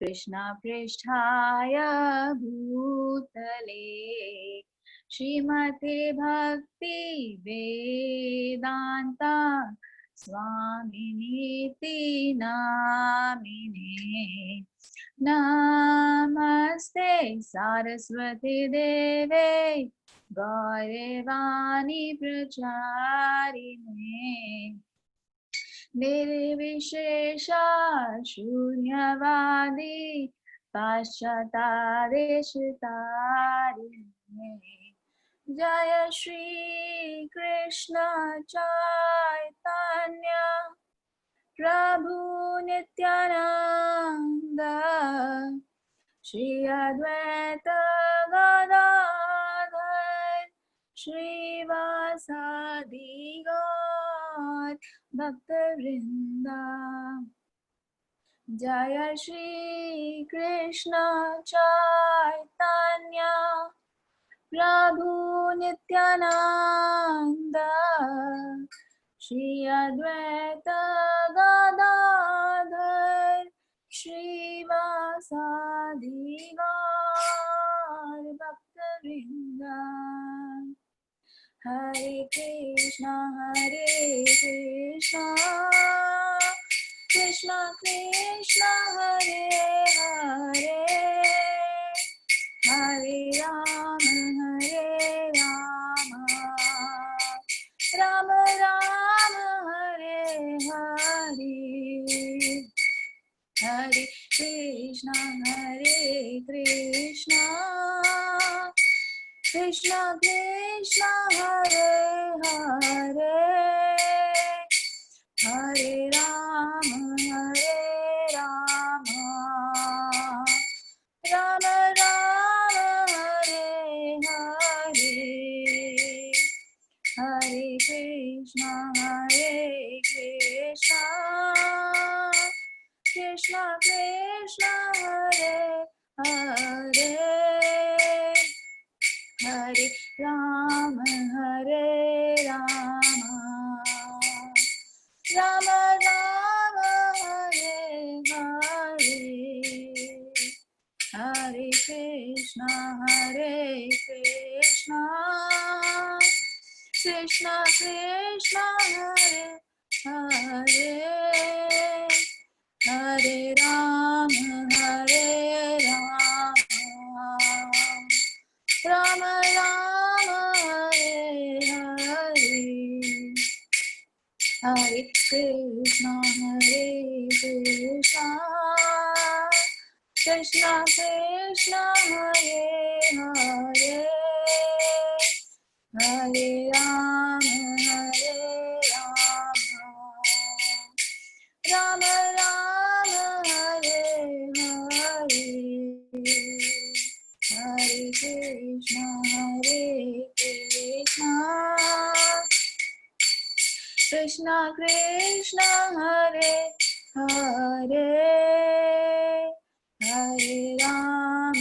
कृष्ण पृष्ठाय भूतले श्रीमते भक्ति वेदांता स्वामिनीति नामिने नमस्ते सारस्वती देवे गौरवाणी प्रचारिणे निर्विशेष शून्यवादी पाश्चात्देशतारिणे जय श्री कृष्ण चैतन्य प्रभु नित्यानंद श्री अद्वैत गदाधर श्रीवासादि गौर भक्तवृंदा जय श्री कृष्ण चैतन्य प्रभु नित्यानंद श्री अद्वैत गदाधर श्रीवासादि गौर भक्तवृंदा हरे Krishna Krishna Krishna Hare Hare Hare Ram Ram Ram Hare Hare Hare Krishna Krishna Krishna Hare Hare Hare Ram Ram Ram Hare Hare Hare Krishna Krishna Krishna Hare Hare Hare Ram Ram Ram Hare Hare Hare Krishna Krishna Krishna Hare Hare Hare Ram Ram Ram Hare Hare Hare Krishna Krishna Krishna Hare Hare Hare Ram Ram Ram Hare Hare Hare Krishna Krishna Krishna Hare Hare Hare Ram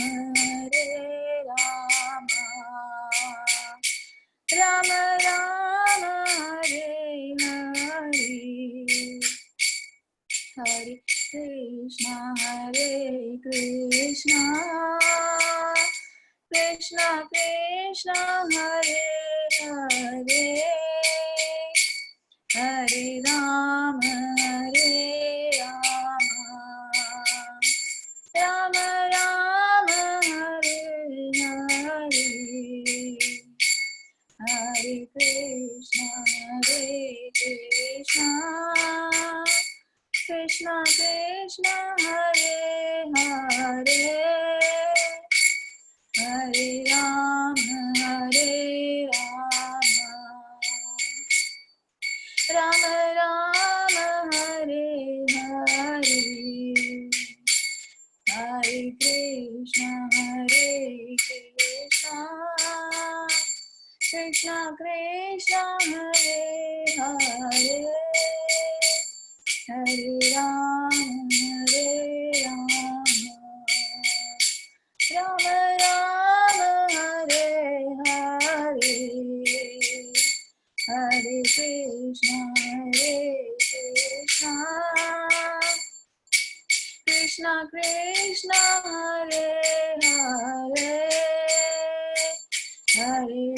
Ram Ram Hare Hare Hare Krishna Krishna Krishna Hare Hare Hare Ram Ram Ram Hare Hare Hare Krishna Krishna Krishna Hare Hare Hare Ram Ram Ram Hare Hare Hare Krishna Krishna Krishna Hare Hare Hare Ram Ram Ram Hare Hare Hare Krishna Krishna Krishna Hare Hare Hare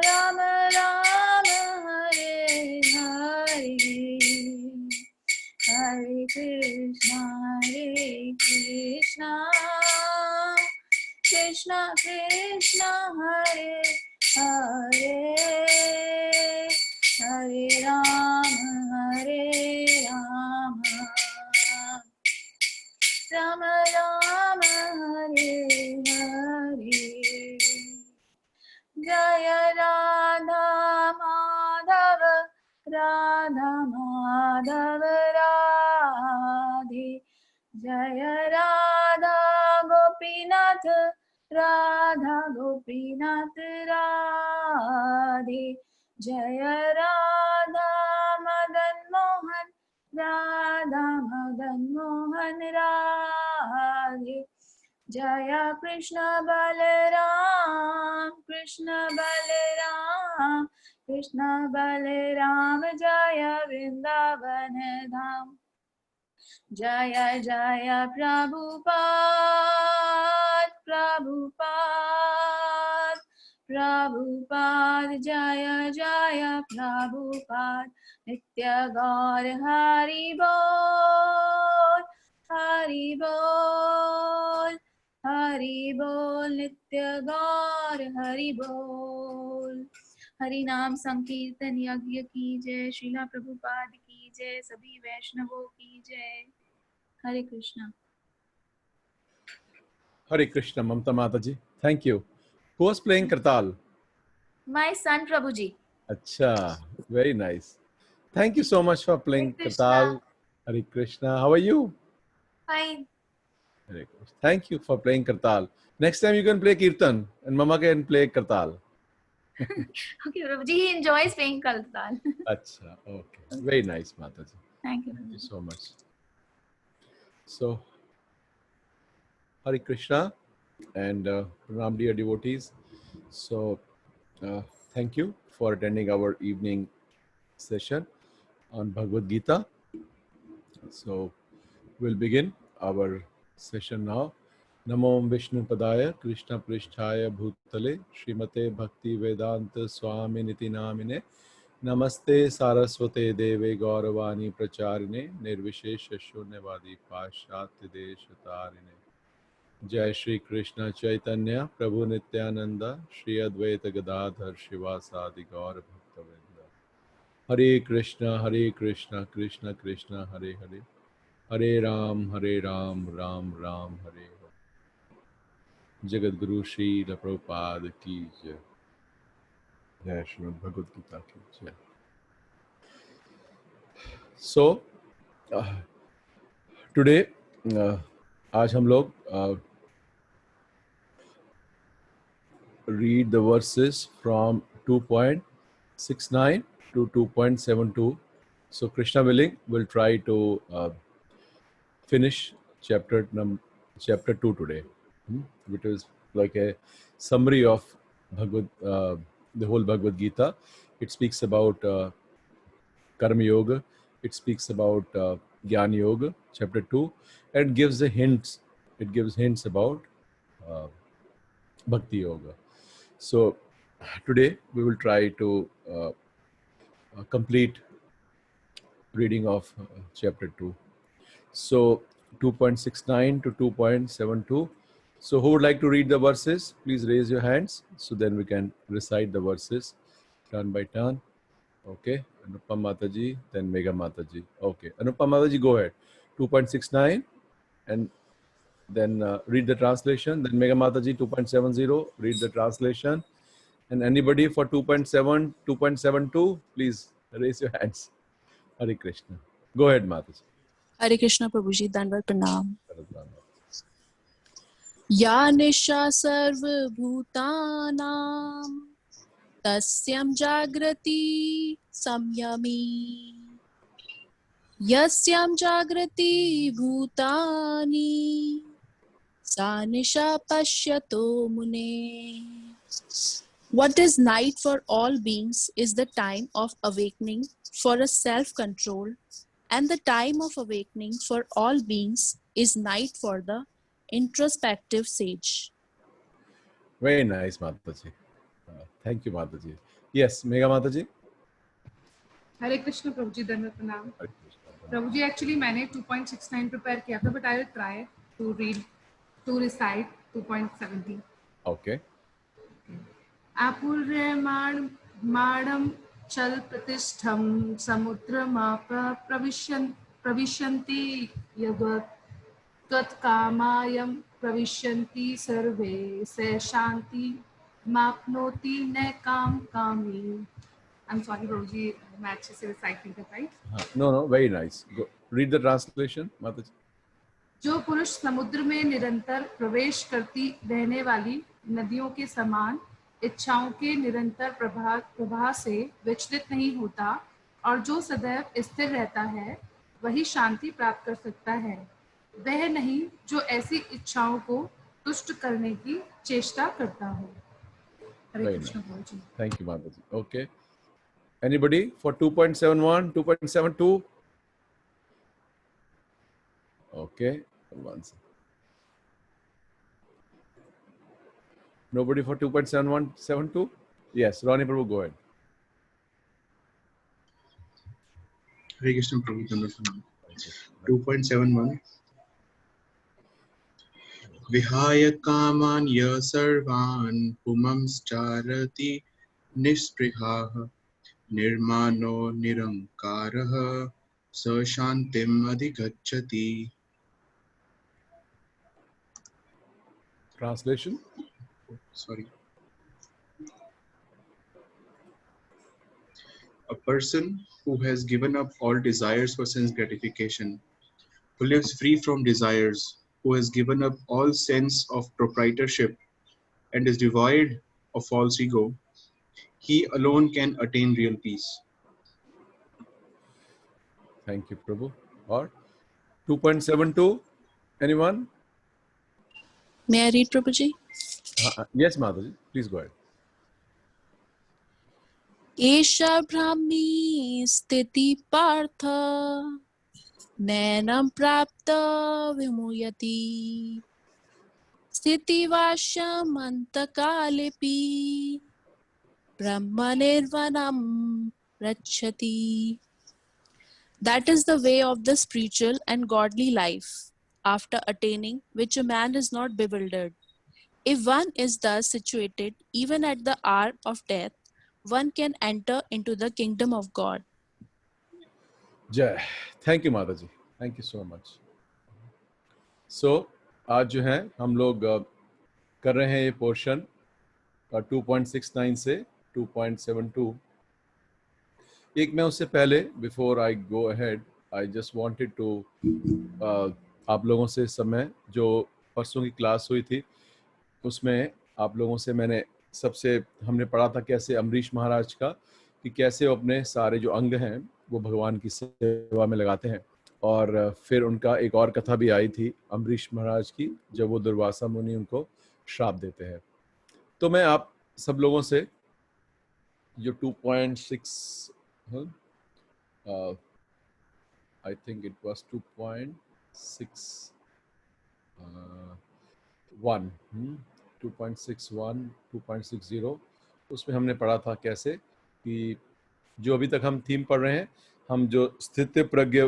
Rama Rama Rama Hare Hare Hare Krishna Krishna Krishna Hare Hare Hare Rama Rama Rama Hare Hare Jaya Radha Madhava Radha Madhava Radhe Jaya Radha Gopinath Radha Gopinath Radhe Jaya Radha Madan Mohan Radha Madan Mohan Radhe Jaya Krishna Balaram Krishna Balaram Krishna Balaram Jaya Vrindavan Dham Jaya Jaya Prabhupada Prabhupada Prabhupada Jaya Jaya Prabhupada Nitya Gaur Hari Bol Hari Bol Hari Bol Nitya Gaur Hari Bol Hari नाम संकीर्तन यज्ञ की जय श्रीला प्रभुपाद की जय सभी वैष्णवों की जय हरे Krishna Hare Krishna, Mamta Mataji. Thank you. Who was playing Kartal? My son Prabhuji. Acha, very nice. Thank you so much for playing Hare Krishna. Kartal. Hare Krishna. How are you? Fine. Hare Krishna. Thank you for playing Kartal. Next time you can play Kirtan and Mama can play Kartal. Okay, Prabhuji, he enjoys playing Kartal. Acha, okay. Very nice, Mataji. Thank you. Thank you so much. So, Hare Krishna and Pranam dear devotees. So, thank you for attending our evening session on Bhagavad Gita. So, we'll begin our session now. Namo Vishnu Padaya Krishna Pristhaya Bhutale Srimate Bhakti Vedanta Swami Niti Namine Namaste Saraswate Deve Gauravani Pracharine Nirvishesha Shunyavadi Pashatya Deshatarine Jai Shri Krishna Chaitanya Prabhu Nityananda Shri Advaita Gadadhar Shivasadi Gaur Bhaktavinda Hare Krishna Krishna Krishna Hare Hare Hare Ram Ram Ram Hare Hare Jagat Guru Shri Prabhupada Ki Jai Jai Srimad Bhagavad Gita Ki Jai. So today आज हम लोग read the verses from 2.69 to 2.72. So Krishna willing, we'll try to finish chapter 2 today, which is like a summary of the whole Bhagavad Gita. It speaks about Karma Yoga. It speaks about Jnana Yoga, chapter 2, and gives the hints. It gives hints about Bhakti Yoga. So today we will try to complete reading of chapter 2. So 2.69 to 2.72. So who would like to read the verses? Please raise your hands so then we can recite the verses turn by turn. Okay, Anupam Mataji, then Mega Mataji. Okay, Anupam Mataji, go ahead. 2.69 and then read the translation. Then Mega Mataji 2.70, read the translation. And anybody for 2.7, 2.72, please raise your hands. Hare Krishna. Go ahead, Mataji. हरे कृष्णा प्रभु जी दंडवत प्रणाम या निशा सर्वभूतानां तस्यां जागृति संयमी यस्यां जागृति भूतानि सा निशा पश्यतो मुने. What is night for all beings is the time of awakening for a self-control and the time of awakening for all beings is night for the introspective sage. Very nice, Mataji. Thank you, Mataji. Yes, Mega Mataji. हरे कृष्ण प्रभु जी, धन्यवाद प्रणाम Hare Krishna. प्रभु जी। Actually मैंने 2.69 prepare किया था, but I will try to read to recite 2.70. Okay. आपूर्यमाणं चल प्रतिष्ठं समुद्रमाप प्रविशन्ति यद्वत् त्वत्कामायं प्रविशन्ति सर्वे से शांति माप्नोति न काम कामी. आई एम सॉरी प्रभु जी, मैं अच्छे से रिसाइट नहीं कर पाई. No, very nice. Go. Read the translation, Mataji. जो पुरुष समुद्र में निरंतर प्रवेश करती रहने वाली नदियों के समान इच्छाओं के निरंतर प्रवाह से विचलित नहीं होता और जो सदैव स्थिर रहता है, वही शांति प्राप्त कर सकता है. वह नहीं जो ऐसी इच्छाओं को तुष्ट करने की चेष्टा करता हो. हरे Very Krishna nice. Prabhu ji. Thank you, Mataji. Okay. Anybody for 2.71, 2.72? Okay. One second. Nobody for 2.71, 72? Yes, Ronnie Prabhu, go ahead. Hare Krishna Prabhu, Dhandavanam. 2.71. Vihaya kaman ya sarvan pumamscharati nisprihaha nirmano nirankaraha sa shantim adhigacchati. Translation? Sorry. A person who has given up all desires for sense gratification, who lives free from desires, who has given up all sense of proprietorship and is devoid of false ego, he alone can attain real peace. Thank you, Prabhu. Or 2.72? Anyone? May I read, Prabhuji? Yes, Mataji. Please go ahead. एषा ब्राह्मी स्थिति पार्थ नैनं प्राप्त विमुयति स्थितिवाश्यमन्तकालेऽपि ब्रह्मनिर्वाणं रक्षति. That is the way of the spiritual and godly life, after attaining which a man is not bewildered. If one is thus situated, even at the hour of death, one can enter into the kingdom of God. Jai. Thank you, Mataji. Thank you so much. So, आज जो है हम लोग कर रहे हैं ये portion 2.69 से 2.72. एक मैं उससे पहले before I go ahead I just wanted to आप लोगों से इस समय जो परसों की क्लास हुई थी उसमें आप लोगों से मैंने सबसे हमने पढ़ा था कैसे अम्बरीश महाराज का कि कैसे वो अपने सारे जो अंग हैं वो भगवान की सेवा में लगाते हैं. और फिर उनका एक और कथा भी आई थी अम्बरीश महाराज की जब वो दुर्वासा मुनि उनको श्राप देते हैं. तो मैं आप सब लोगों से जो 2.6 I think it was 2.61 2.61 2.60 उसमें हमने पढ़ा था कैसे कि जो अभी तक हम थीम पढ़ रहे हैं हम जो स्थित प्रज्ञ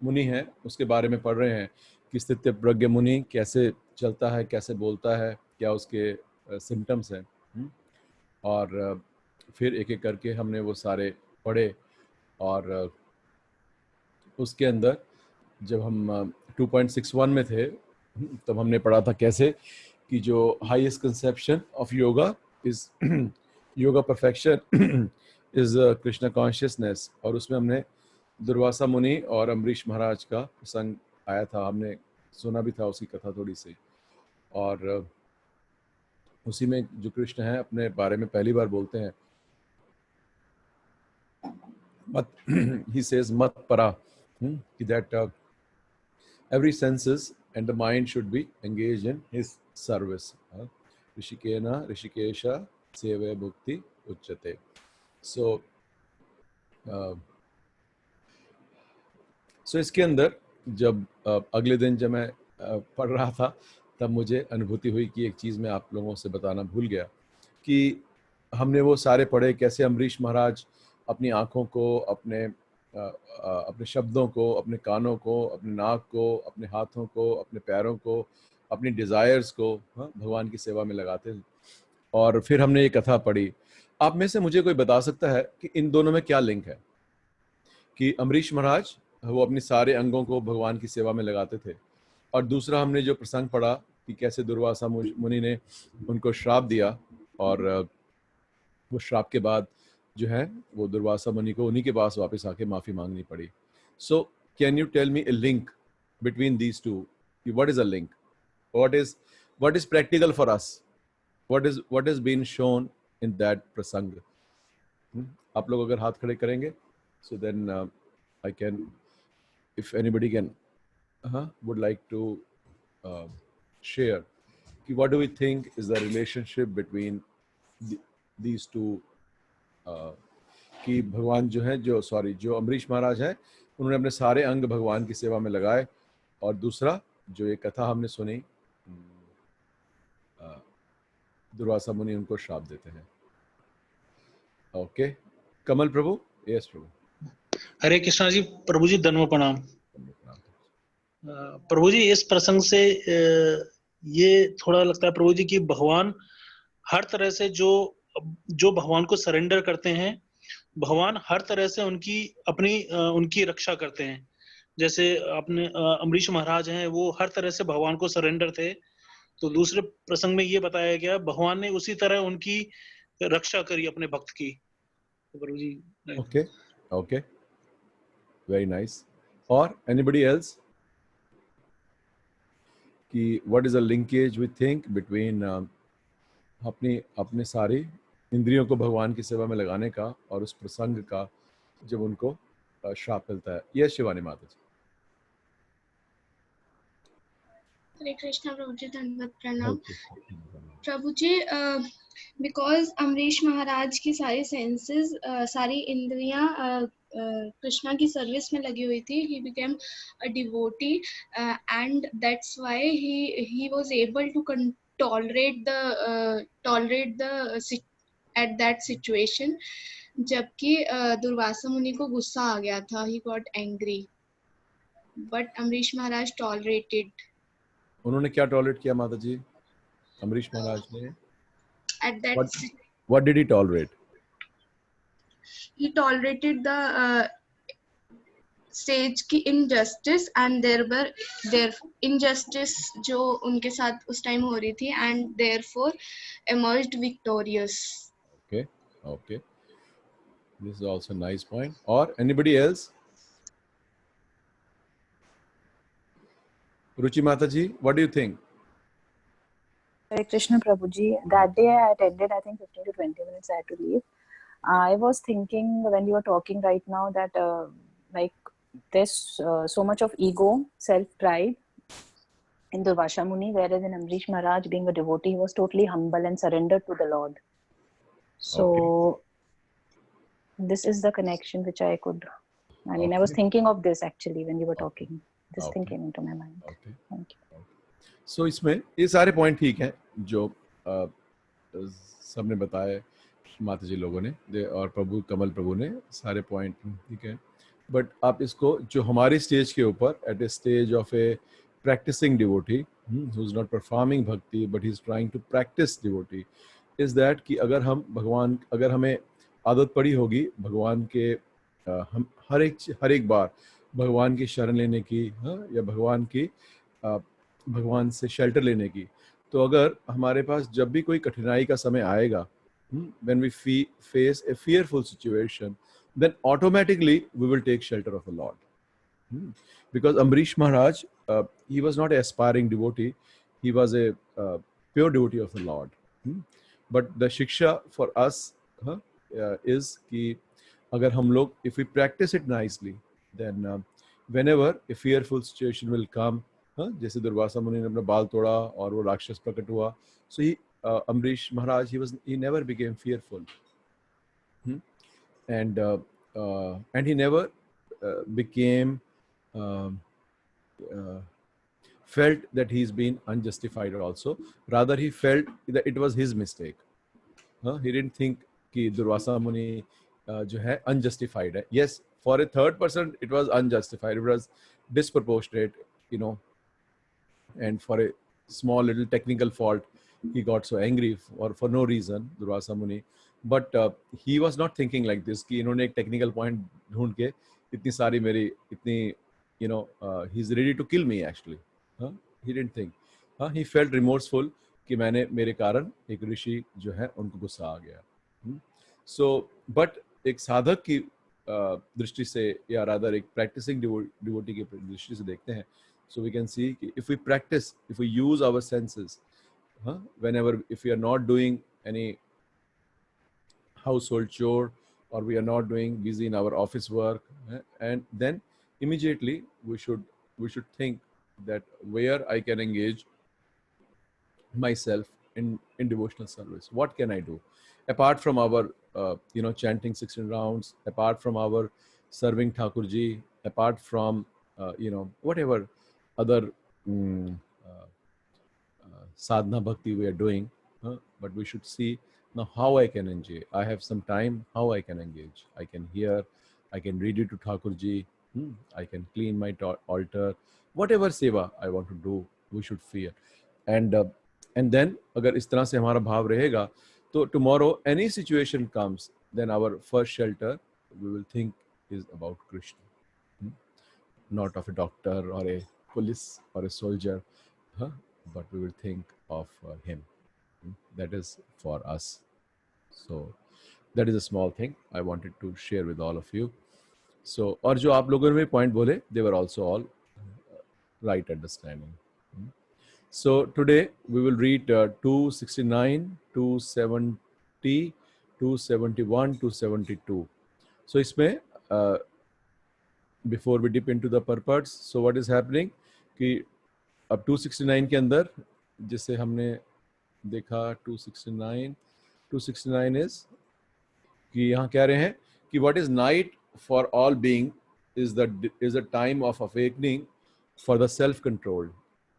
मुनि हैं उसके बारे में पढ़ रहे हैं कि स्थित प्रज्ञ मुनि कैसे चलता है, कैसे बोलता है, क्या उसके सिम्टम्स हैं. और फिर एक एक करके हमने वो सारे पढ़े. और उसके अंदर जब हम 2.61 में थे तब हमने पढ़ा था कैसे कि जो highest conception of yoga is yoga perfection is Krishna consciousness. और उसमें हमने दुर्वासा मुनि और अम्बरीश महाराज का प्रसंग आया था, हमने सुना भी था उसकी कथा थोड़ी सी. और उसी में जो कृष्ण हैं अपने बारे में पहली बार बोलते हैं मत he says mat para that every senses and the mind should be engaged in his service. Rishikena Rishikesha Seva Bhukti Uchyate. So सो इसके अंदर जब अगले दिन जब मैं पढ़ रहा था तब मुझे अनुभूति हुई कि एक चीज़ मैं आप लोगों से बताना भूल गया कि हमने वो सारे पढ़े कैसे अम्बरीश महाराज अपनी आँखों को, अपने शब्दों को, अपने कानों को, अपने नाक को, अपने हाथों को, अपने पैरों को, अपनी डिज़ायर्स को भगवान की सेवा में लगाते थे। और फिर हमने ये कथा पढ़ी। आप में से मुझे कोई बता सकता है कि इन दोनों में क्या लिंक है? कि अम्बरीश महाराज वो अपने सारे अंगों को भगवान की सेवा में लगाते थे, और दूसरा हमने जो प्रसंग पढ़ा कि कैसे दुर्वासा मुनि ने उनको श्राप दिया, और वो श्राप के बाद जो है वो दुर्वासा मुनि को उन्हीं के पास वापस आके माफ़ी मांगनी पड़ी। So can you tell me a link between these two? What is a link? what is practical for us? what has been shown in that prasang? आप लोग अगर हाथ खड़े करेंगे, so then I can, if anybody can would like to share कि what do we think is the relationship between these two, कि भगवान जो है जो अम्बरीश महाराज हैं उन्होंने अपने सारे अंग भगवान की सेवा में लगाए, और दूसरा जो ये कथा हमने सुनी दुर्वासा मुनि उनको श्राप देते हैं। ओके, कमल प्रभु। यस प्रभु। हरे कृष्णा जी। प्रभु जी धन्यवाद, प्रणाम। प्रभु जी इस प्रसंग से ये थोड़ा लगता है प्रभु जी कि भगवान हर तरह से जो भगवान को सरेंडर करते हैं, भगवान हर तरह से उनकी रक्षा करते हैं। जैसे अपने अम्बरीश महाराज हैं, वो हर तरह से भगवान को सरेंडर थे। तो दूसरे प्रसंग में ये बताया गया भगवान ने उसी तरह उनकी रक्षा करी अपने भक्त की। तो प्रभु जी। Okay okay, very nice. और एनीबडी एल्स कि what is a linkage we think between अपने सारी इंद्रियों को भगवान की सेवा में लगाने का और उस प्रसंग का जब उनको श्राप मिलता है? यस शिवानी माता जी। हरे कृष्णा प्रभु जी, धन्यवाद, प्रणाम प्रभु जी। बिकॉज अम्बरीश महाराज की सारी सेंसेस, सारी इंद्रियां कृष्णा की सर्विस में लगी हुई थी। he became a devotee and that's why he was able to tolerate the at that situation. जबकि दुर्वासा मुनि को गुस्सा आ गया था, he got angry, but Ambarish Maharaj tolerated. उन्होंने क्या टॉलरेट किया माता जी अम्बरीश महाराज ने? At that what did he tolerate? He tolerated the stage की injustice and their injustice जो उनके साथ उस टाइम हो रही थी, and therefore emerged victorious. Okay, this is also a nice point. Or anybody else? Ruchi Mataji, what do you think? Hare Krishna Prabhuji. That day I attended, I think 15 to 20 minutes I had to leave. I was thinking when you were talking right now that like there's so much of ego, self-pride in Durvasa Muni, whereas in Amrish Maharaj, being a devotee, he was totally humble and surrendered to the Lord. So this is the connection which I could, I was thinking of this actually when you were talking. This thing came into my mind. Thank you. So इसमें ये सारे point ठीक हैं जो सबने बताए माता जी लोगों ने और प्रभु कमल प्रभु ने, सारे पॉइंट ठीक है। बट आप इसको जो हमारी स्टेज के ऊपर at a stage of a practicing devotee who's not performing bhakti but he's trying to practice devotee is that कि अगर हमें आदत पड़ी होगी भगवान के हम हर एक बार भगवान की शरण लेने की या भगवान से शेल्टर लेने की, तो अगर हमारे पास जब भी कोई कठिनाई का समय आएगा, when we face a fearful situation, then automatically we will take shelter of the Lord. Because Amrish Maharaj, he was not an aspiring devotee, he was a pure devotee of the Lord. But the shiksha for us is कि अगर हम लोग, if we practice it nicely, then whenever a fearful situation will come, जैसे दुर्वासा मुनि ने अपना बाल तोड़ा और वो राक्षस प्रकट हुआ, so Amrish Maharaj, he never became fearful, and he never became um, felt that he's been unjustified also. Rather, he felt that it was his mistake. He didn't think कि दुर्वासा मुनि जो है unjustified है. Yes, for a third person it was unjustified. It was disproportionate, you know, and for a small little technical fault he got so angry for no reason, Durvasa Muni. But he was not thinking like this कि इन्होंने एक technical point ढूंढ के इतनी सारी मेरी इतनी, you know, he's ready to kill me actually. He didn't think. He felt remorseful कि मैंने मेरे कारण एक ऋषि जो है उनको गुस्सा आ गया. So but एक साधक की दृष्टि से या rather एक practicing devotee की दृष्टि से देखते हैं. So we can see if we practice, if we use our senses, whenever, if we are not doing any household chore or we are not doing busy in our office work, and then immediately we should think that where I can engage myself in devotional service. What can I do apart from our chanting 16 rounds, apart from our serving Thakurji, apart from whatever other sadhana bhakti we are doing, but we should see now how I can engage. I have some time, how I can engage. I can hear, I can read it to Thakurji, I can clean my altar, whatever seva I want to do, we should fear. And then agar is tarah se hamara bhav rahega, so tomorrow any situation comes, then our first shelter we will think is about Krishna, not of a doctor or a police or a soldier, but we will think of him. That is for us. So that is a small thing I wanted to share with all of you. So और जो आप लोगों ने point बोले, they were also all right understanding. So today we will read 269, 270, 271, 272. So इसमें before we dip into the purports, so what is happening कि अब 269 के अंदर जिसे हमने देखा 269 is कि यहाँ कह रहे हैं कि what is night for all being is a time of awakening for the self-control,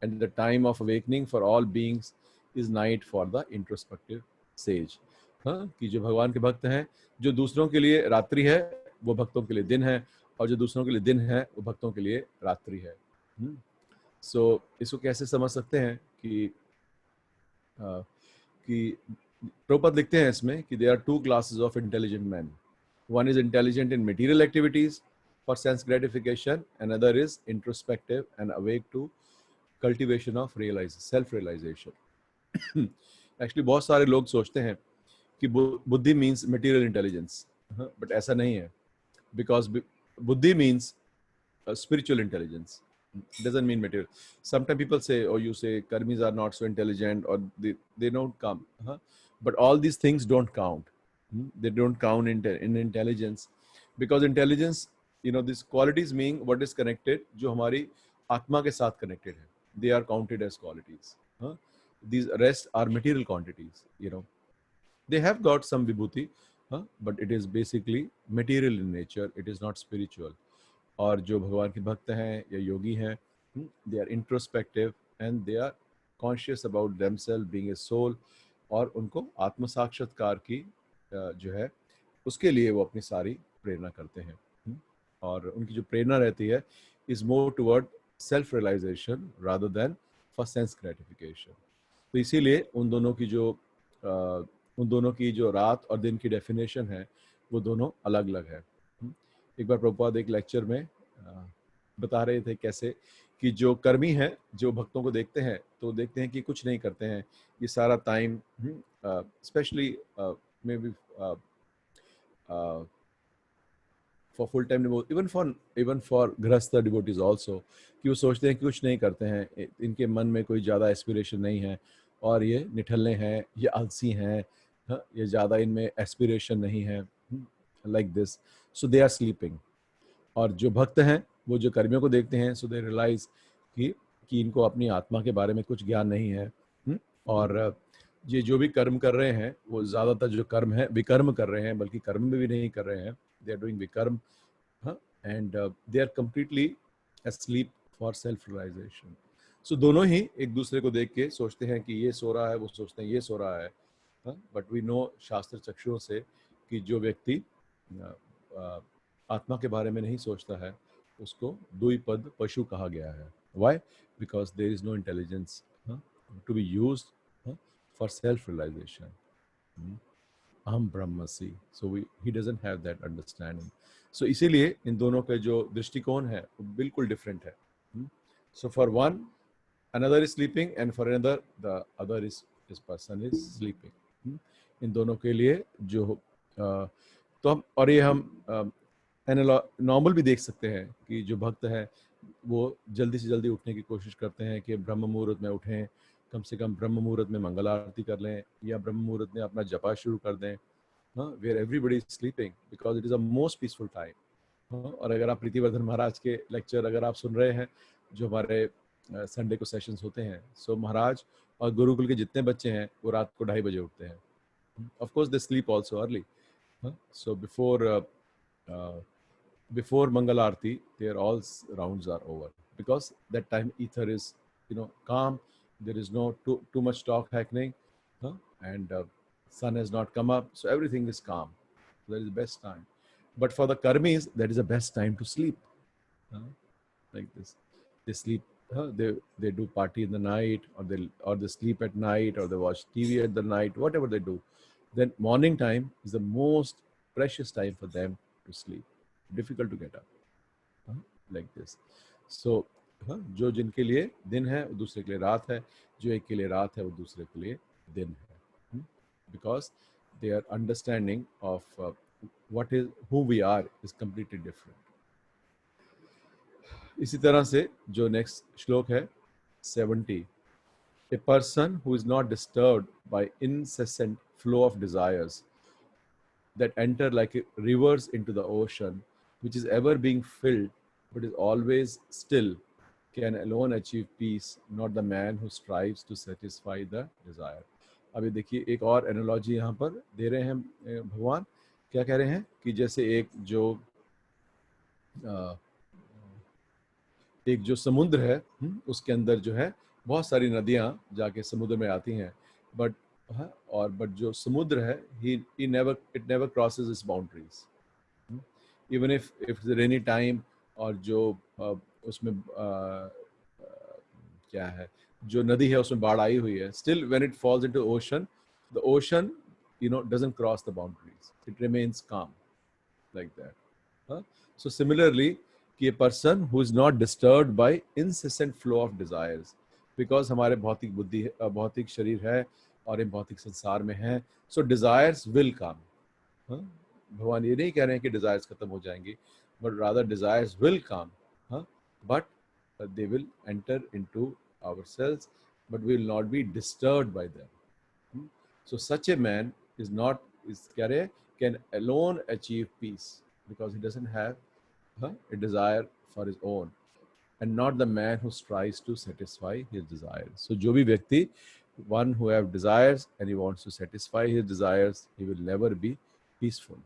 and the time of awakening for all beings is night for the introspective sage. कि जो भगवान के भक्त हैं, जो दूसरों के लिए रात्रि है वो भक्तों के लिए दिन है, और जो दूसरों के लिए दिन है वो भक्तों के लिए रात्रि है. So इसको कैसे समझ सकते हैं कि प्रभुपाद लिखते हैं इसमें कि there are two classes of intelligent men. One is intelligent in material activities for sense gratification, another is introspective and awake to cultivation of self-realization. Actually बहुत सारे लोग सोचते हैं कि बुद्धि means material intelligence, but ऐसा नहीं है, because buddhi means spiritual intelligence. It doesn't mean material. Sometimes people say, or you say karmis are not so intelligent, or they don't come, but all these things don't count. They don't count in intelligence, because intelligence, these qualities mean what is connected, जो हमारी आत्मा के साथ connected है, they are counted as qualities. These rest are material quantities. They have got some vibhuti, but it is basically material in nature. It is not spiritual. और जो भगवान के भक्त हैं या योगी हैं, they are introspective and they are conscious about themselves being a soul, और उनको आत्म साक्षात्कार की जो है उसके लिए वो अपनी सारी प्रेरणा करते हैं, और उनकी जो प्रेरणा रहती है is more toward self realization rather than for sense gratification. तो इसीलिए उन दोनों की जो रात और दिन की डेफिनेशन है वो दोनों अलग अलग है. एक बार प्रभुपाद एक लेक्चर में बता रहे थे कैसे कि जो कर्मी हैं, जो भक्तों को देखते हैं तो देखते हैं कि कुछ नहीं करते हैं, ये सारा time specially may be for full time even for गृहस्थ डिवोटीज ऑल्सो, कि वो सोचते हैं कि कुछ नहीं करते हैं, इनके मन में कोई ज़्यादा एस्पिरेशन नहीं है, और ये निठल्ले हैं, ये आलसी हैं, ये ज़्यादा इनमें एस्पिरेशन नहीं है, like this. So they are sleeping. और जो भक्त हैं वो जो कर्मियों को देखते हैं, सो दे रियलाइज कि इनको अपनी आत्मा के बारे में कुछ ज्ञान नहीं है, और ये जो भी कर्म कर रहे हैं वो ज़्यादातर जो कर्म है विकर्म कर रहे हैं, बल्कि कर्म भी नहीं कर रहे हैं, they are doing vikarma, and they are completely asleep for self realization. So दोनों ही एक दूसरे को देख के सोचते हैं कि ये सो रहा है, वो सोचते हैं ये सो रहा है. बट वी नो शास्त्र चक्षुओं से कि जो व्यक्ति आत्मा के बारे में नहीं सोचता है उसको द्विपद पशु कहा गया है. Why? Because there is no intelligence to be used for self realization. Aham Brahmasi. So he doesn't have that understanding. So इसीलिए इन दोनों के जो दृष्टिकोण है वो बिल्कुल डिफरेंट है. So for one, another is sleeping, and for another, the other is this person is sleeping. इन दोनों के लिए जो तो हम और ये हम नॉर्मल भी देख सकते हैं कि जो भक्त है वो जल्दी से जल्दी उठने की कोशिश करते हैं कि ब्रह्म मुहूर्त में उठें, कम से कम ब्रह्म मुहूर्त में मंगल आरती कर लें या ब्रह्म मुहूर्त में अपना जपा शुरू कर दें. Where everybody is sleeping because it is a most peaceful time. और अगर आप प्रीतिवर्धन महाराज के लेक्चर अगर आप सुन रहे हैं जो हमारे संडे को सेशंस होते हैं, सो महाराज और गुरुकुल के जितने बच्चे हैं वो रात को 2:30 बजे उठते हैं. Of course they sleep also early. So before Mangal Aarti, their all rounds are over because that time ether is calm. There is no too much talk happening, and sun has not come up, so everything is calm. So that is the best time. But for the karmis, that is the best time to sleep. Like this, they sleep. They do party in the night, or they sleep at night, or they watch TV at the night. Whatever they do, then morning time is the most precious time for them to sleep. Difficult to get up, like this. So जो जिनके लिए दिन है वो दूसरे के लिए रात है, जो एक के लिए रात है वो दूसरे के लिए दिन है. Because their understanding of who we are is completely different. इसी तरह से जो next श्लोक है 70. A person who is not disturbed by incessant flow of desires that enter like rivers into the ocean, which is ever being filled but is always still, can alone achieve peace, not the man who strives to satisfy the desire. अभी देखिए एक और analogy यहाँ पर दे रहे हैं भगवान. क्या कह रहे हैं कि जैसे एक जो समुद्र है उसके अंदर जो है बहुत सारी नदियाँ जाके समुद्र में आती हैं, बट जो समुद्र है it never crosses its boundaries. Even if it's a rainy time, और जो उसमें क्या है जो नदी है उसमें बाढ़ आई हुई है, still when it falls into ocean, the ocean doesn't cross the boundaries, it remains calm like that. So similarly, कि a person who is not disturbed by incessant flow of desires, because हमारे भौतिक बुद्धि भौतिक शरीर है और इन भौतिक संसार में है, so desires will come. भगवान ये नहीं कह रहे हैं कि desires खत्म हो जाएंगी, but rather desires will come, but they will enter into ourselves, but we will not be disturbed by them. So such a man can alone achieve peace because he doesn't have a desire for his own, and not the man who strives to satisfy his desires. So जो भी व्यक्ति, one who have desires and he wants to satisfy his desires, he will never be peaceful.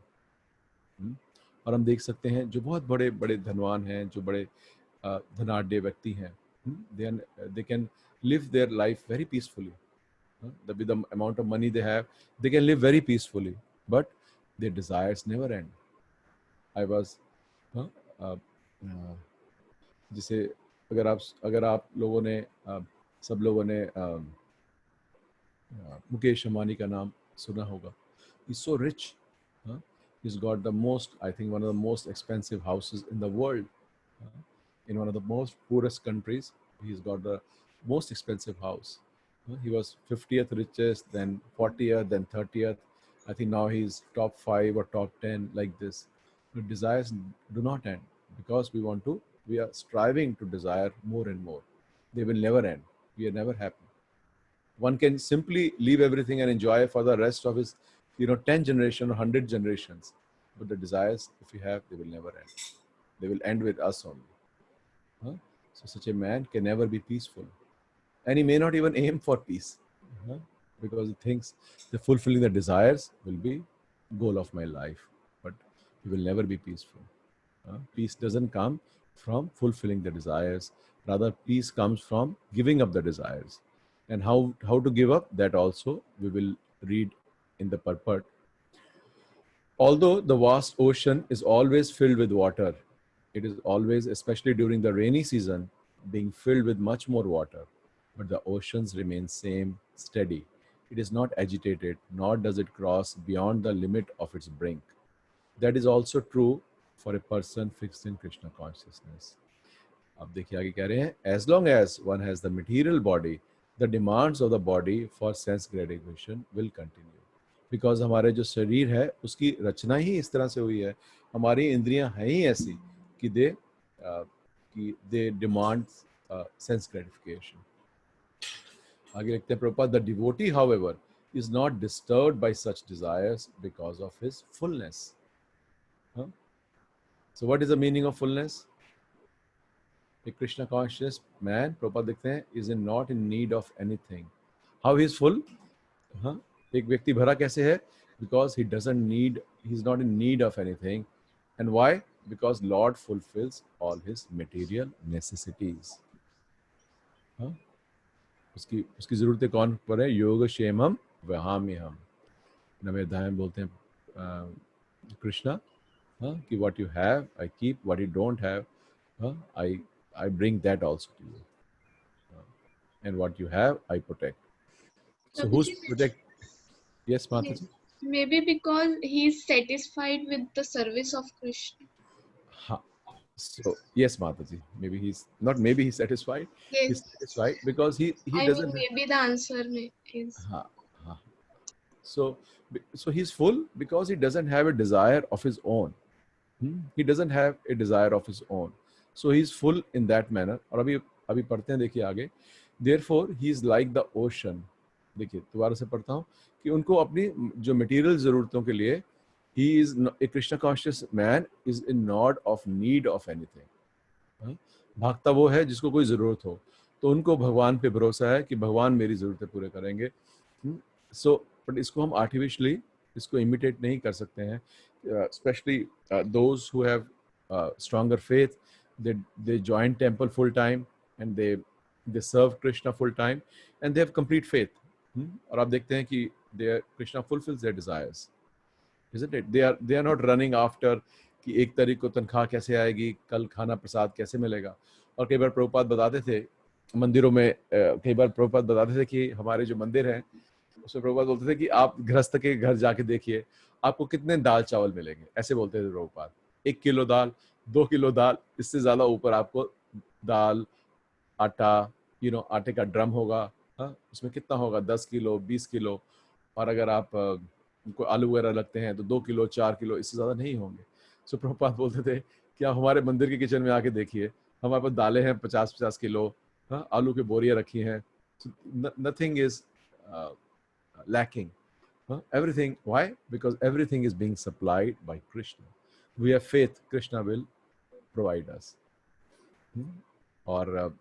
और हम देख सकते हैं जो बहुत बड़े बड़े धनवान हैं, जो बड़े धनाढ्य व्यक्ति हैं, they can live their life very peacefully. With the amount of money they have, they can live very peacefully, but their desires never end. I was जैसे अगर आप लोगों ने सब लोगों ने मुकेश अंबानी का नाम सुना होगा. He's so rich. He's got one of the most expensive houses in the world. In one of the most poorest countries, he's got the most expensive house. He was 50th richest, then 40th, then 30th. I think now he's top 5 or top 10, like this. The desires do not end because we are striving to desire more and more. They will never end. We are never happy. One can simply leave everything and enjoy for the rest of his 10 generations or 100 generations. But the desires, if you have, they will never end. They will end with us only. So such a man can never be peaceful. And he may not even aim for peace. Because he thinks that fulfilling the desires will be goal of my life. But he will never be peaceful. Peace doesn't come from fulfilling the desires. Rather, peace comes from giving up the desires. And how to give up, that also we will read in the purport. Although the vast ocean is always filled with water, it is always, especially during the rainy season, being filled with much more water. But the oceans remain same, steady. It is not agitated, nor does it cross beyond the limit of its brink. That is also true for a person fixed in Krishna consciousness. अब देखिए आगे कह रहे हैं, as long as one has the material body, the demands of the body for sense gratification will continue. Because हमारे जो शरीर है उसकी रचना ही इस तरह से हुई है, हमारी इंद्रियां हैं ही ऐसी कि दे डिमांड सेंस ग्रेटिफिकेशन. आगे लिखते हैं Prabhupada, the devotee however is not disturbed by such desires because of his fullness. So what is the meaning of fullness? A Krishna conscious man, Prabhupada लिखते हैं, is not in need of anything. How he is full? एक व्यक्ति भरा कैसे है? Because he is not in need of anything. And why? Because Lord fulfills all his material necessities. उसकी जरूरतें कौन पर है? योग क्षेमम वहाम्यहम. नवेदाय बोलते हैं कृष्णा कि what you have I keep, what you don't have I bring that also to you, and what you have I protect. So who's protect? Yes, Mataji. Maybe because he is satisfied with the service of Krishna. So yes, Mataji. He's satisfied. Yes. He's satisfied because he doesn't. Maybe the answer is. So he's full because he doesn't have a desire of his own. He doesn't have a desire of his own. So he's full in that manner. और अभी पढ़ते हैं, देखिए आगे. Therefore he is like the ocean. देखिए दोबारा से पढ़ता हूँ कि उनको अपनी जो मटेरियल जरूरतों के लिए he is a Krishna conscious man is in need of anything. भागता वो है जिसको कोई जरूरत हो, तो उनको भगवान पे भरोसा है कि भगवान मेरी जरूरतें पूरे करेंगे. So but इसको हम artificially इसको imitate नहीं कर सकते हैं. Especially those who have stronger faith, they join temple full time and they serve Krishna full time and they have complete faith. और आप देखते हैं कि Krishna fulfills their desires, isn't it? They are not running after कि एक तारीख को तनख्वाह कैसे आएगी, कल खाना प्रसाद कैसे मिलेगा. और कई बार प्रभुपाद बताते थे मंदिरों में, कई बार प्रभुपाद बताते थे कि हमारे जो मंदिर हैं उसमें प्रभुपाद बोलते थे कि आप गृहस्थ के घर जाके देखिए आपको कितने दाल चावल मिलेंगे. ऐसे बोलते थे प्रभुपाद. 1 किलो दाल, 2 किलो दाल, इससे ज्यादा ऊपर आपको दाल, आटा, आटे का ड्रम होगा, उसमें कितना होगा? 10 किलो, 20 किलो. और अगर आप आलू वगैरह लगते हैं तो 2 किलो, 4 किलो, इससे ज्यादा नहीं होंगे. सो प्रभुपाद बोलते थे कि आप हमारे मंदिर के किचन में आके देखिए, हमारे पास दालें हैं 50-50 किलो, आलू की बोरियां रखी हैं. Nothing is lacking. Everything. Why? Because everything is being supplied by Krishna. We have faith Krishna will provide us. और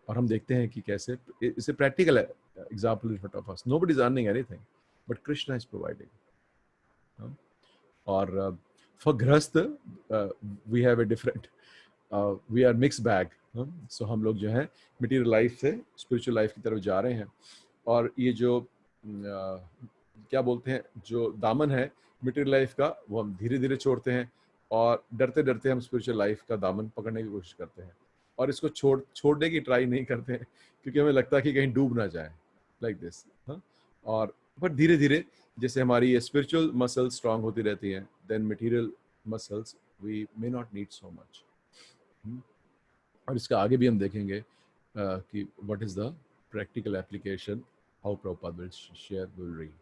हम देखते हैं कि कैसे इसे practical example in front of us. Nobody is earning anything but Krishna is providing. और for grihastha we have a different, we are mix bag. So हम लोग जो है मटीरियल लाइफ से स्पिरिचुअल लाइफ की तरफ जा रहे हैं. और ये जो क्या बोलते हैं, जो दामन है मटेरियल लाइफ का, वो हम धीरे धीरे छोड़ते हैं और डरते डरते हम स्पिरिचुअल लाइफ का दामन पकड़ने की कोशिश करते हैं. और इसको छोड़ने की ट्राई नहीं करते हैं क्योंकि हमें लगता है कि कहीं डूब ना जाए, लाइक दिस. और पर धीरे धीरे जैसे हमारी ये स्पिरिचुअल मसल्स स्ट्रांग होती रहती हैं, then material muscles we may not need so much. और इसका आगे भी हम देखेंगे कि what is the practical application, how Prabhupada will share, will read.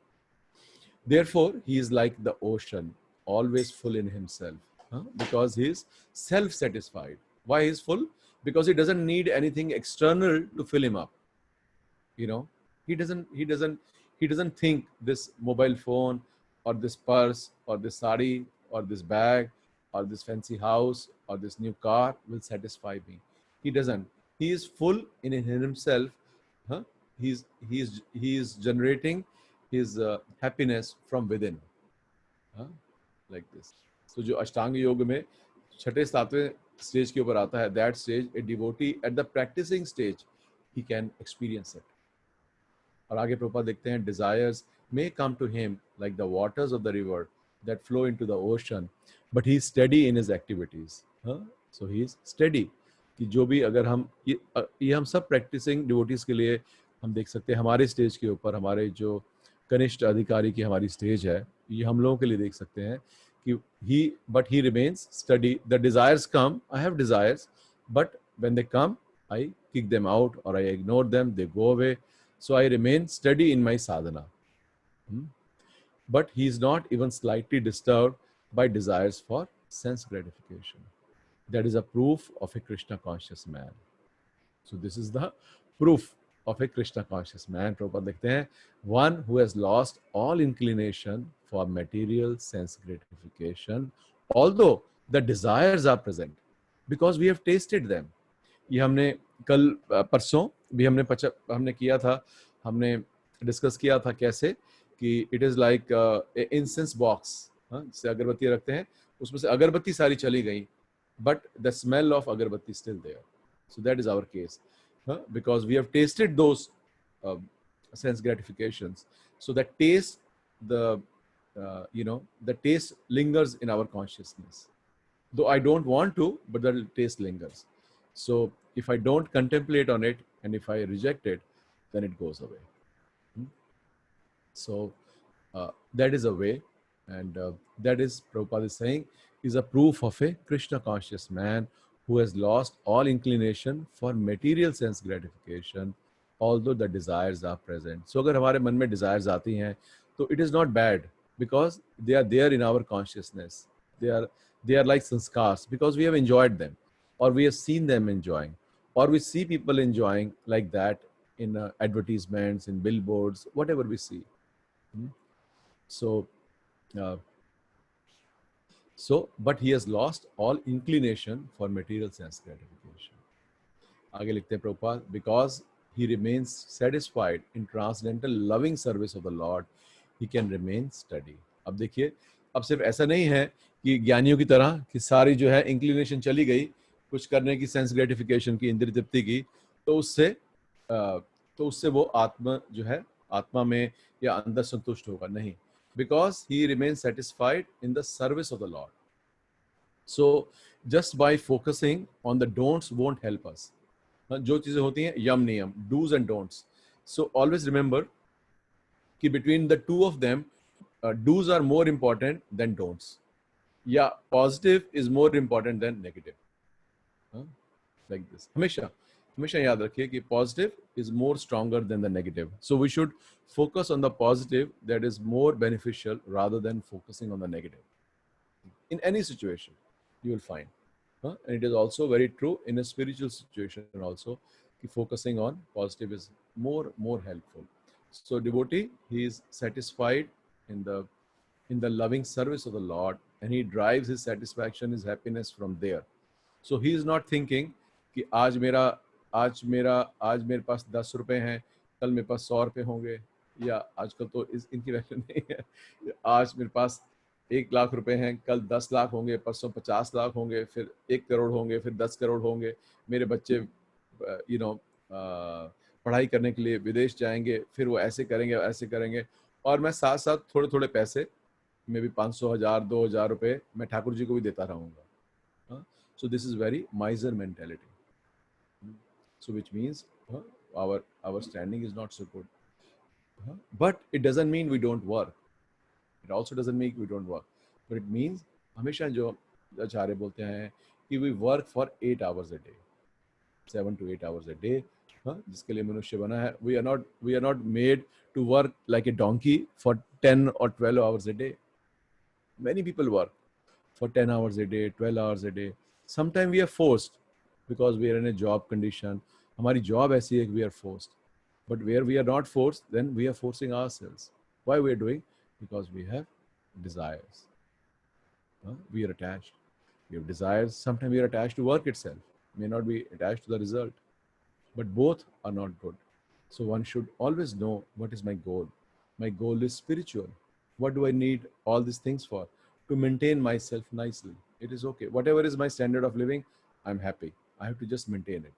Therefore, he is like the ocean, always full in himself, because he is self-satisfied. Why he is full? Because he doesn't need anything external to fill him up. He doesn't think this mobile phone or this purse or this sari or this bag or this fancy house or this new car will satisfy me. He doesn't. He is full in himself. He is generating his happiness from within, like this. So जो अष्टांग योग में छठे सातवें stage के ऊपर आता है, that stage a devotee at the practicing stage he can experience it. और आगे प्रभुपाद देखते हैं, desires may come to him like the waters of the river that flow into the ocean, but he is steady in his activities. So he is steady. कि जो भी अगर हम ये हम सब प्रैक्टिसिंग डिवोटीज के लिए हम देख सकते हैं. हमारे स्टेज के ऊपर हमारे जो कनिष्ठ अधिकारी की हमारी स्टेज है, ये हम लोगों के लिए देख सकते हैं कि he remains steady. The desires come, I have desires, but when they come, I kick them out or I ignore them, they go away. So I remain steady in my sadhana. But he is not even slightly disturbed by desires for sense gratification. That is a proof of a Krishna conscious man. So this is the proof of a Krishna conscious man. Prabhupada likhte hain, one who has lost all inclination for material sense gratification, although the desires are present, because we have tasted them. ये हमने कल परसों भी हमने किया था, हमने discuss किया था कैसे कि it is like incense box, जिससे अगरबत्ती रखते हैं, उसमें से अगरबत्ती सारी चली गई, but the smell of agarbatti still there. So that is our case, because we have tasted those sense gratifications. So that taste, the taste lingers in our consciousness. Though I don't want to, but the taste lingers. So if I don't contemplate on it and if I reject it, then it goes away. So that is a way, and that is, Prabhupada is saying, is a proof of a Krishna conscious man who has lost all inclination for material sense gratification, although the desires are present. So अगर हमारे मन में desires आती हैं, तो it is not bad, because they are there in our consciousness. They are like sanskars, because we have enjoyed them, or we have seen them enjoying, or we see people enjoying like that in advertisements, in billboards, whatever we see. So but he has lost all inclination for material sense gratification. आगे लिखते हैं Prabhupada, because he remains satisfied in transcendental loving service of the Lord, he can remain steady. अब देखिए, अब सिर्फ ऐसा नहीं है कि ज्ञानियों की तरह कि सारी जो है इंक्लिनेशन चली गई कुछ करने की, सेंस ग्रेटिफिकेशन की, इंद्रिय तृप्ति की, तो उससे वो आत्मा जो है, आत्मा में या अंदर संतुष्ट होगा नहीं. Because he remains satisfied in the service of the Lord. So just by focusing on the don'ts won't help us. जो चीजें होती हैं यम नियम, do's and don'ts. So always remember कि between the two of them, do's are more important than don'ts. Yeah, positive is more important than negative. Like this. हमेशा याद रखिए कि positive is more stronger than the negative. So we should focus on the positive that is more beneficial rather than focusing on the negative. In any situation, you will find. And it is also very true in a spiritual situation also, कि focusing on positive is more helpful. So devotee, he is satisfied in the loving service of the Lord, and he derives his satisfaction, his happiness from there. So he is not thinking कि आज मेरे पास 10 रुपए हैं, कल मेरे पास 100 रुपए होंगे, या आजकल तो इनकी वैल्यू नहीं है, आज मेरे पास 1 लाख रुपए हैं, कल 10 लाख होंगे, परसों 50 लाख होंगे, फिर 1 करोड़ होंगे, फिर 10 करोड़ होंगे, मेरे बच्चे पढ़ाई करने के लिए विदेश जाएंगे, फिर वो ऐसे करेंगे, और मैं साथ साथ थोड़े थोड़े पैसे में भी 500, 1000, 2000 रुपए मैं ठाकुर जी को भी देता रहूँगा. So this is very miser mentality. So which means our standing is not so good. But it doesn't mean we don't work. It also doesn't mean we don't work. But it means हमेशा जो आचार्य बोलते हैं कि we work for 8 hours a day, 7 to 8 hours a day. जिसके लिए मनुष्य बना है. We are not made to work like a donkey for 10 or 12 hours a day. Many people work for 10 hours a day, 12 hours a day. Sometimes we are forced because we are in a job condition. हमारी job ऐसी है कि we are forced. But where we are not forced, then we are forcing ourselves. Why we are doing? Because we have desires. We are attached. We have desires. Sometimes we are attached to work itself. May not be attached to the result. But both are not good. So one should always know what is my goal. My goal is spiritual. What do I need all these things for? To maintain myself nicely. It is okay. Whatever is my standard of living, I'm happy. I have to just maintain it.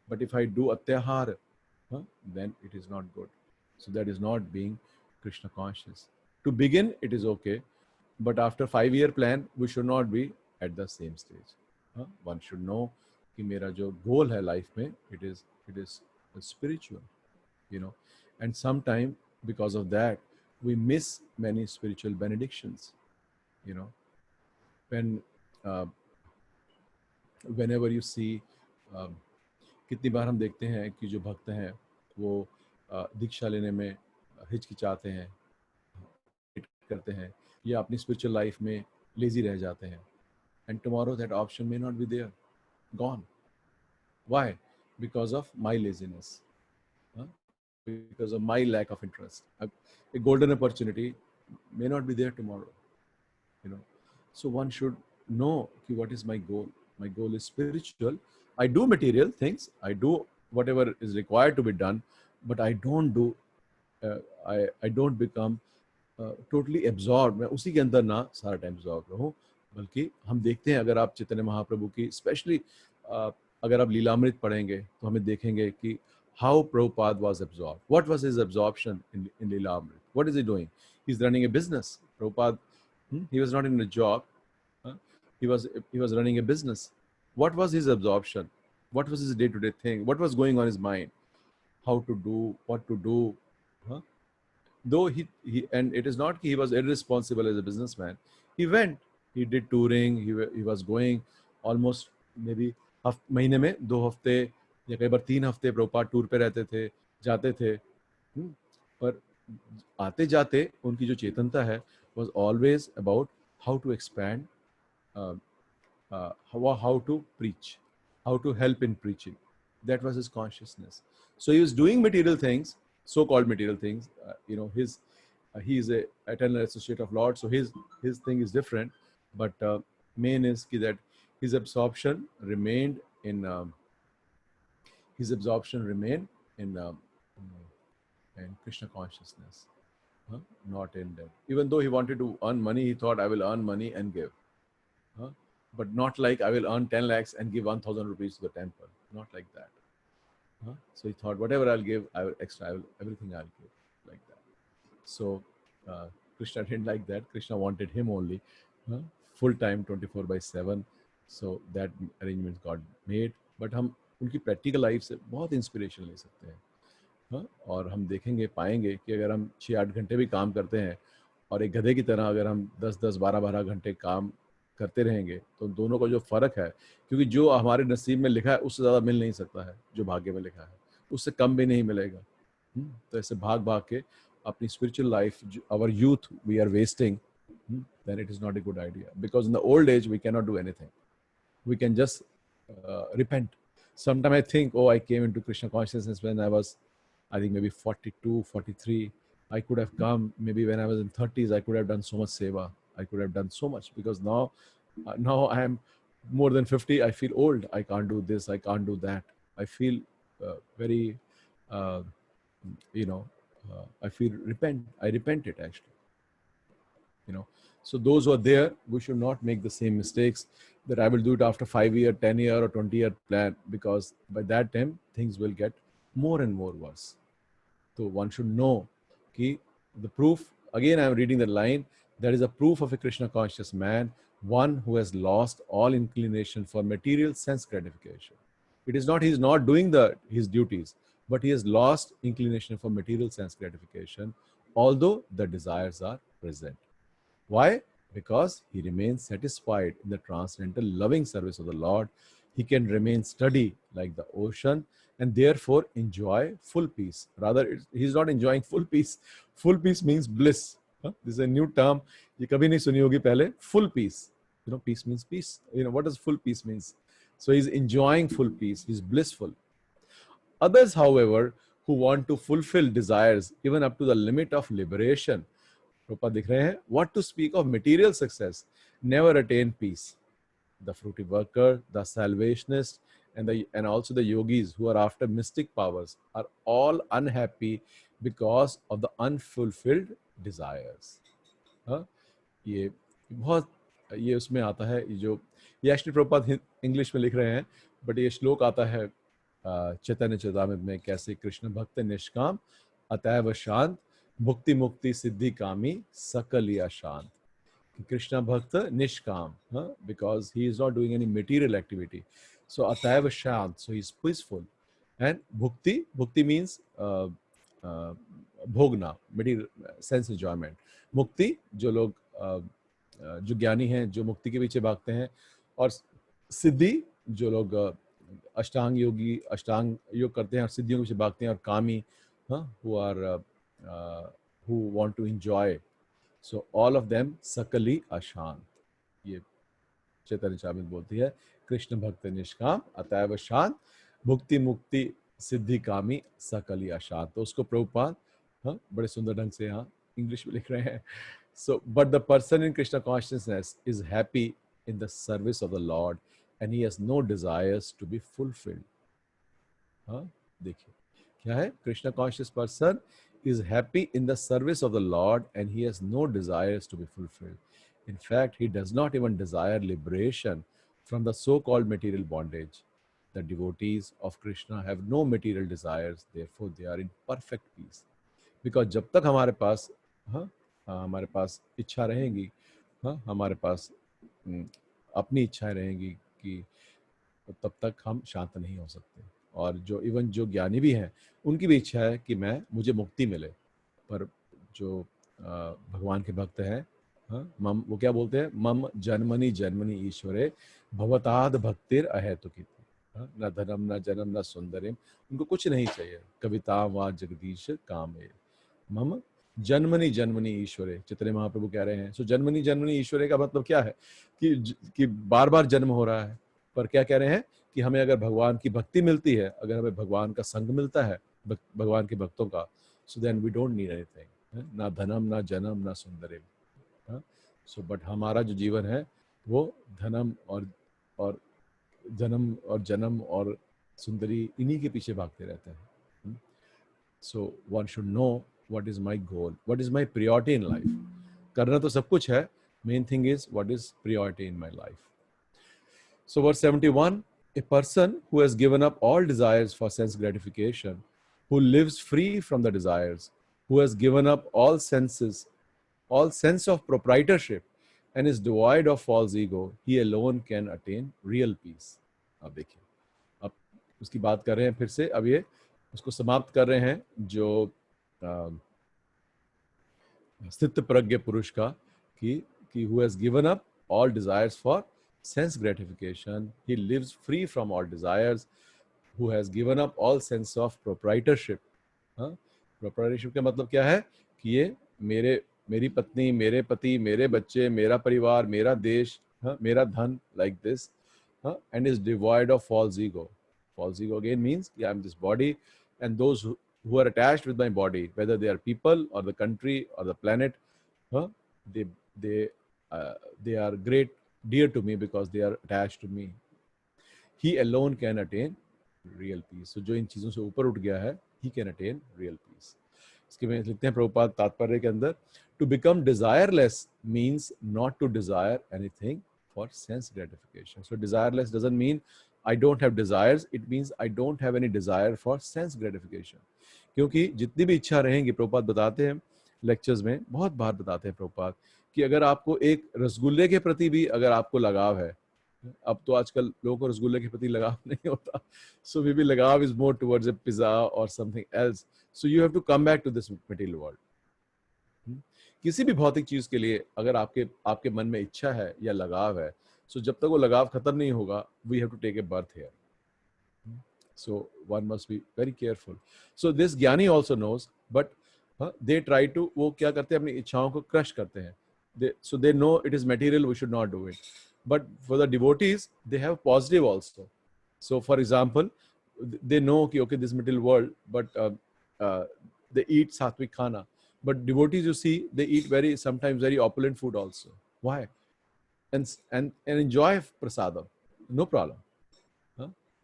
But if I do atyahar, then it is not good. So that is not being Krishna conscious. To begin, it is okay. But after 5-year plan, we should not be at the same stage. One should know कि मेरा जो goal है life में, it is spiritual, you know. And sometime because of that, we miss many spiritual benedictions, you know. Whenever you see, कितनी बार हम देखते हैं कि जो भक्त हैं वो दीक्षा लेने में हिचकिचाते हैं, करते हैं, या अपनी स्पिरिचुअल लाइफ में लेजी रह जाते हैं. And tomorrow that option may not be there, gone. Why? Because of my laziness, because of my lack of interest. A golden opportunity may not be there tomorrow, you know. So one should know what is my goal. My goal is spiritual. I do material things. I do whatever is required to be done, but I don't do. I don't become totally absorbed. मैं उसी के अंदर ना सारा time absorbed रहूं. बल्कि हम देखते हैं, अगर आप चैतन्य महाप्रभु की स्पेशली अगर आप लीलामृत पढ़ेंगे तो हमें देखेंगे कि how Prabhupada was absorbed. What was his absorption in Leelamrit? What is he doing? He's running a business. Prabhupada, he was not in a job. He was running a business. What was his absorption? What was his day-to-day thing? What was going on his mind? How to do, what to do. Though he and it is not he was irresponsible as a businessman. He went, he did touring, he was going almost maybe महीने में 2 हफ्ते या कई बार 3 हफ्ते Prabhupada tour पे रहते थे, जाते थे. पर आते जाते उनकी जो चेतनता है was always about how to expand, how to preach, how to help in preaching. That was his consciousness. So he was doing material things, so-called material things. You know, he is a eternal associate of Lord, so his thing is different. But main is that his absorption remained in Krishna consciousness, not in that. Even though he wanted to earn money, he thought, I will earn money and give. But not like I will earn 10 lakhs and give 1,000 rupees to the temple. Not like that. So he thought, whatever I'll give, everything I'll give, like that. So Krishna didn't like that. Krishna wanted him only, full time, 24/7. So that arrangement got made. But हम उनकी practical life से बहुत inspiration ले सकते हैं. और हम देखेंगे, पाएंगे कि अगर हम 6-8 घंटे भी काम करते हैं और एक गधे की तरह अगर हम 10-10, 12-12 घंटे काम करते रहेंगे, तो दोनों का जो फ़र्क है, क्योंकि जो हमारे नसीब में लिखा है उससे ज़्यादा मिल नहीं सकता है, जो भाग्य में लिखा है उससे कम भी नहीं मिलेगा. तो ऐसे भाग भाग के अपनी spiritual life, our youth we are wasting, then it is not a good idea. Because in the old age we cannot do anything. We can just repent. Sometimes I think, I came into Krishna consciousness when I was, I think maybe 42, 43. I could have come maybe when I was in 30s. I could have done so much seva. I could have done so much, because now I am more than 50. I feel old. I can't do this. I can't do that. I feel very, I feel I repented actually. So those who are there, we should not make the same mistakes that I will do it after 5-year, 10-year or 20-year plan, because by that time things will get more and more worse. So one should know ki the proof, again I am reading the line, that is a proof of a Krishna conscious man, one who has lost all inclination for material sense gratification. It is not he is not doing his duties, but he has lost inclination for material sense gratification, although the desires are present. Why? Because he remains satisfied in the transcendental loving service of the Lord. He can remain steady like the ocean and therefore enjoy full peace. Rather, he's not enjoying full peace. Full peace means bliss. This is a new term. You kabhi nahi suni hogi pehle. Full peace. Peace means peace. What does full peace means? So he's enjoying full peace. He's blissful. Others, however, who want to fulfill desires even up to the limit of liberation, Prabhupada दिख रहे हैं, what to speak of material success, never attain peace. The fruity worker, the salvationist, and also the yogis who are after mystic powers are all unhappy because of the unfulfilled desires. ये बहुत ये उसमें आता है, ये actually Prabhupada English में लिख रहे हैं, बट ये श्लोक आता है चैतन्य चरितामृत में, कैसे कृष्ण भक्त निष्काम अतैव शांत भुक्ति मुक्ति सिद्धि कामी सकल या शांत. कृष्ण भक्त निष्काम, because he is not doing any material activity. So ataiva shant, so he is peaceful. And bhukti means भोगना, material sense enjoyment. मुक्ति, जो लोग जो ज्ञानी हैं, जो मुक्ति के पीछे भागते हैं. और सिद्धि, जो लोग अष्टांग योग करते हैं और सिद्धियों के पीछे भागते हैं. और कामी, who want to enjoy. So all of them सकली अशांत. ये चैतन्य चरितामृत बोलती है, कृष्ण भक्त निष्काम अतैव शांत भुक्ति मुक्ति सिद्धि कामी सकली अशांत. तो उसको प्रभुपाद बड़े सुंदर ढंग से यहाँ इंग्लिश में लिख रहे हैं. So but the person in Krishna consciousness is happy in the service of the Lord and he has no desires to be fulfilled. देखिए क्या है, Krishna conscious person is happy in the service of the Lord and he has no desires to be fulfilled. In fact, he does not even desire liberation from the so-called material bondage. The devotees of Krishna have no material desires, therefore they are in perfect peace. Because जब तक हमारे पास इच्छा रहेंगी, हमारे पास अपनी इच्छाएं रहेंगी, कि तब तक हम शांत नहीं हो सकते. और जो ज्ञानी भी हैं, उनकी भी इच्छा है कि मुझे मुक्ति मिले. पर जो भगवान के भक्त हैं, वो क्या बोलते हैं, मम जन्मनि जन्मनि ईश्वरे भवताद भक्तिर अहेतुकी. न धनम न जन्म न सुंदरिम. उनको कुछ नहीं चाहिए. कविता व जगदीश कामे. मम जन्मनि जन्मनि ईश्वरे. चैतन्य महाप्रभु कह रहे हैं. सो जन्मनि जन्मनि ईश्वरे का मतलब क्या है, कि बार बार जन्म हो रहा है. पर क्या कह रहे हैं, कि हमें अगर भगवान की भक्ति मिलती है, अगर हमें भगवान का संग मिलता है, भगवान के भक्तों का, so then we don't need anything. ना धनम ना जन्म ना सुंदरिम. सो बट हमारा जो जीवन है वो धनम और जन्म और सुंदरी, इन्हीं के पीछे भागते रहते हैं. So one should know what is my goal, what is my priority in life. करना तो सब कुछ है, main thing is what is priority in my life. So verse 71, a person who has given up all desires for sense gratification, who lives free from the desires, who has given up all sense of proprietorship and is devoid of false ego, he alone can attain real peace. अब देखिए, अब उसकी बात कर रहे हैं फिर से. अब ये उसको समाप्त कर रहे हैं, जो स्थित प्रज्ञ पुरुष का, कि who has given up all desires for sense gratification, he lives free from all desires, who has given up all sense of proprietorship. Proprietorship का मतलब क्या है, कि ये मेरी पत्नी, मेरे पति, मेरे बच्चे, मेरा परिवार, मेरा देश, मेरा धन, like this, and is devoid of false ego. False ego again means I am this body, and those who are attached with my body, whether they are people or the country or the planet, they are great dear to me because they are attached to me. He alone can attain real peace. So जो इन चीजों से ऊपर उठ गया है, he can attain real peace. इसके में लिखते हैं प्रभुपाद तात्पर्य के अंदर, to become desireless means not to desire anything for sense gratification. So desireless doesn't mean I don't have desires, it means I don't have any desire for sense gratification. क्योंकि जितनी भी इच्छा रहेंगी, प्रभुपाद बताते हैं लेक्चर्स में, बहुत बार बताते हैं प्रभुपाद, कि अगर आपको एक रसगुल्ले के प्रति भी अगर आपको लगाव है, अब तो आजकल लोगों को रसगुल्ले के प्रति लगाव नहीं होता, so may be lagaav is more towards a pizza और something else. So you have to come back to this material world. किसी भी भौतिक चीज के लिए अगर आपके मन में इच्छा है या लगाव है, सो जब तक वो लगाव खत्म नहीं होगा, we have to take a birth here. So one must be very careful. So this gyani also knows, but they try to, वो क्या करते हैं, अपनी इच्छाओं को क्रश करते हैं. So they know it is material, we should not do it. But for the devotees, they have positive also. So for example, they know, okay, this material world, but they eat sattvic khana. But devotees, you see, they eat sometimes very opulent food also. Why? And enjoy prasadam, no problem.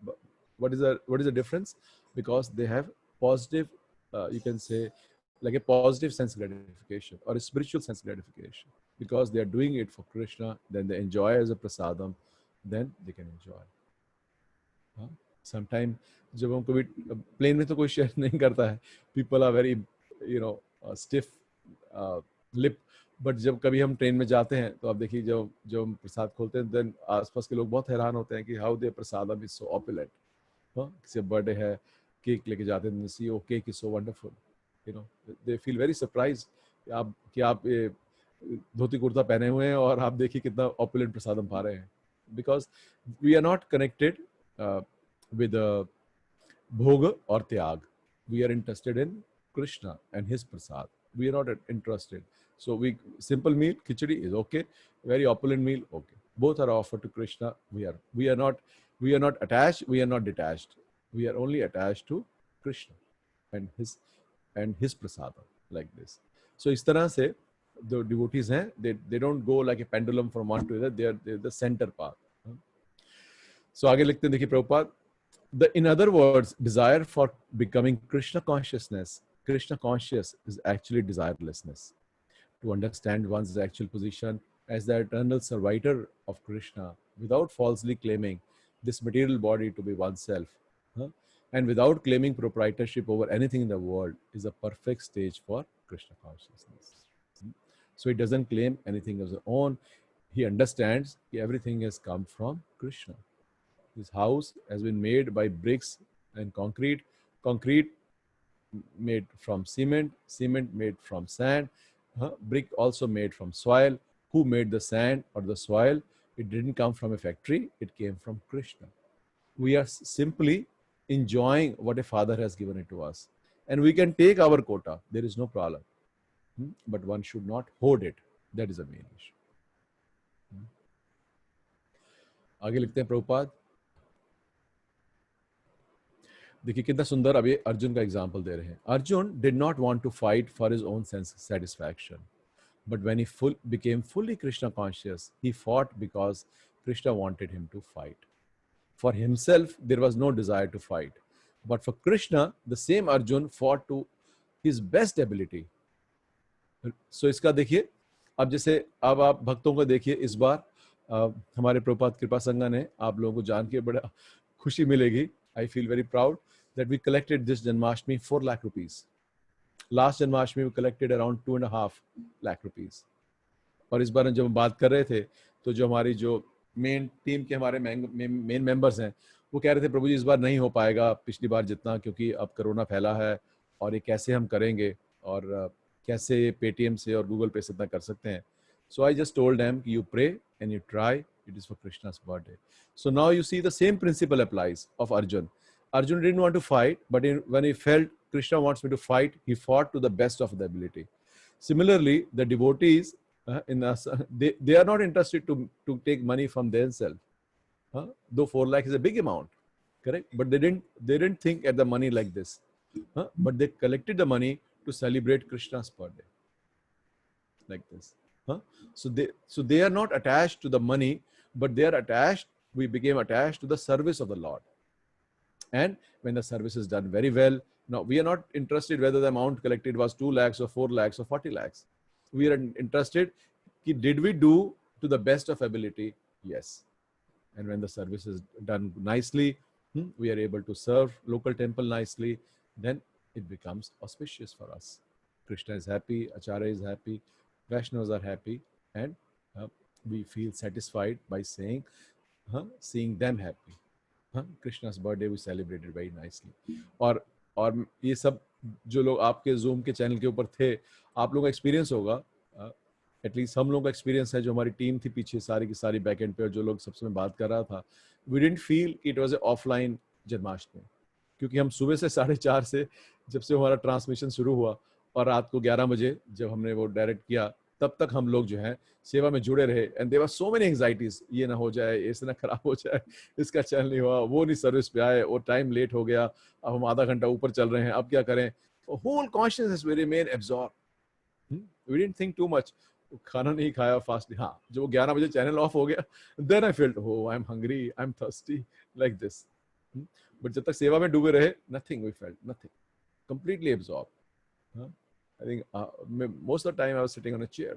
But what is the difference? Because they have positive, you can say, like a positive sense gratification or a spiritual sense gratification, because they are doing it for Krishna, then they enjoy as a prasadam, then they can enjoy. Sometime जब हम कभी plane में तो कोई share नहीं करता है, people are very stiff lip, but जब कभी हम ट्रेन में जाते हैं तो आप देखिए जब हम प्रसाद खोलते हैं, देन आसपास के लोग बहुत हैरान होते हैं कि how they prasadam is so opulent. किसी बर्थडे है, केक लेके जाते हैं, see oh cake is so wonderful, they feel very surprise कि आप ये धोती कुर्ता पहने हुए हैं और आप देखिए कितना ऑपुलेंट प्रसादम पा रहे हैं, because we are not connected with bhoga or tyag. We are interested in Krishna and his prasad. We are not interested. So simple meal, khichdi is okay. Very opulent meal, okay. Both are offered to Krishna. We are not attached. We are not detached. We are only attached to Krishna and his prasad, like this. So इस तरह से the devotees हैं, they don't go like a pendulum from one to the other. They're the center path. So आगे लिखते हैं, देखिए Prabhupada. In other words, desire for becoming Krishna conscious is actually desirelessness. To understand one's actual position as the eternal servitor of Krishna without falsely claiming this material body to be oneself, and without claiming proprietorship over anything in the world is a perfect stage for Krishna consciousness. So he doesn't claim anything of his own. He understands that everything has come from Krishna. This house has been made by bricks and concrete made from cement made from sand, brick also made from soil. Who made the sand or the soil? It didn't come from a factory, it came from Krishna. We are simply enjoying what a father has given it to us, and we can take our quota, there is no problem, but one should not hoard it. That is the main issue. आगे लिखते हैं प्रभुपाद. देखिए कितना सुंदर अभी अर्जुन का example दे रहे हैं. Arjun did not want to fight for his own sense satisfaction, but when he became fully Krishna conscious, he fought because Krishna wanted him to fight. For himself, there was no desire to fight, but for Krishna, the same Arjun fought to his best ability. So इसका देखिए, अब जैसे अब आप भक्तों को देखिए, इस बार हमारे प्रभुपाद कृपा संघ ने आप लोगों को जान के बड़ा खुशी मिलेगी. I feel very proud that we collected this Janmashtami 4 lakh rupees. Last Janmashtami we collected around 2.5 lakh rupees. और इस बार जब हम बात कर रहे थे तो जो हमारी जो मेन टीम के हमारे मेन मेंबर्स हैं वो कह रहे थे प्रभु जी इस बार नहीं हो पाएगा पिछली बार जितना, क्योंकि अब कोरोना फैला है और ये कैसे हम करेंगे और कैसे पेटीएम से और गूगल पे से इतना कर सकते हैं. So I just told them you pray and you try. It is for Krishna's birthday. So now you see the same principle applies of Arjun. Arjun didn't want to fight, but when he felt Krishna wants me to fight, he fought to the best of the ability. Similarly, the devotees in us, they are not interested to take money from themselves. Though 4 lakh is a big amount, correct? But they didn't think at the money like this. But they collected the money to celebrate Krishna's birthday, like this. So they are not attached to the money, but they are attached. We became attached to the service of the Lord. And when the service is done very well, now we are not interested whether the amount collected was 2 lakhs or 4 lakhs or 40 lakhs. We are interested, did we do to the best of ability? Yes. And when the service is done nicely, we are able to serve local temple nicely, then it becomes auspicious for us. Krishna is happy, Acharya is happy, Vaishnavas are happy, and we feel satisfied by seeing them happy. Krishna's birthday we celebrated very nicely. और ये सब जो लोग आपके Zoom के channel के ऊपर थे, आप लोगों का एक्सपीरियंस होगा, एटलीस्ट हम लोगों का एक्सपीरियंस है, जो हमारी टीम थी पीछे सारी की सारी बैक एंड पे और जो लोग सबसे मैं बात कर रहा था, we didn't feel it was a offline Janmashtami, क्योंकि हम सुबह से 4:30 से जब से हमारा ट्रांसमिशन शुरू हुआ और रात को 11 बजे जब हमने वो डायरेक्ट किया, तब तक हम लोग जो है सेवा में जुड़े रहे. And there were so many anxieties, ये ना हो जाए, ऐसे ना खराब हो जाए, इसका चैनल नहीं हुआ, वो नहीं सर्विस पे आए और टाइम लेट हो गया, अब हम आधा घंटा ऊपर चल रहे हैं, अब क्या करें. Whole consciousness we remain absorb. We didn't think too much. खाना नहीं खाया फास्ट. हाँ, जो 11 बजे चैनल ऑफ हो गया, then I felt oh I am hungry, I am thirsty, like this. But जब तक सेवा में डूबे रहे, nothing, we felt nothing, completely absorb. I think most of the time I was sitting on a chair.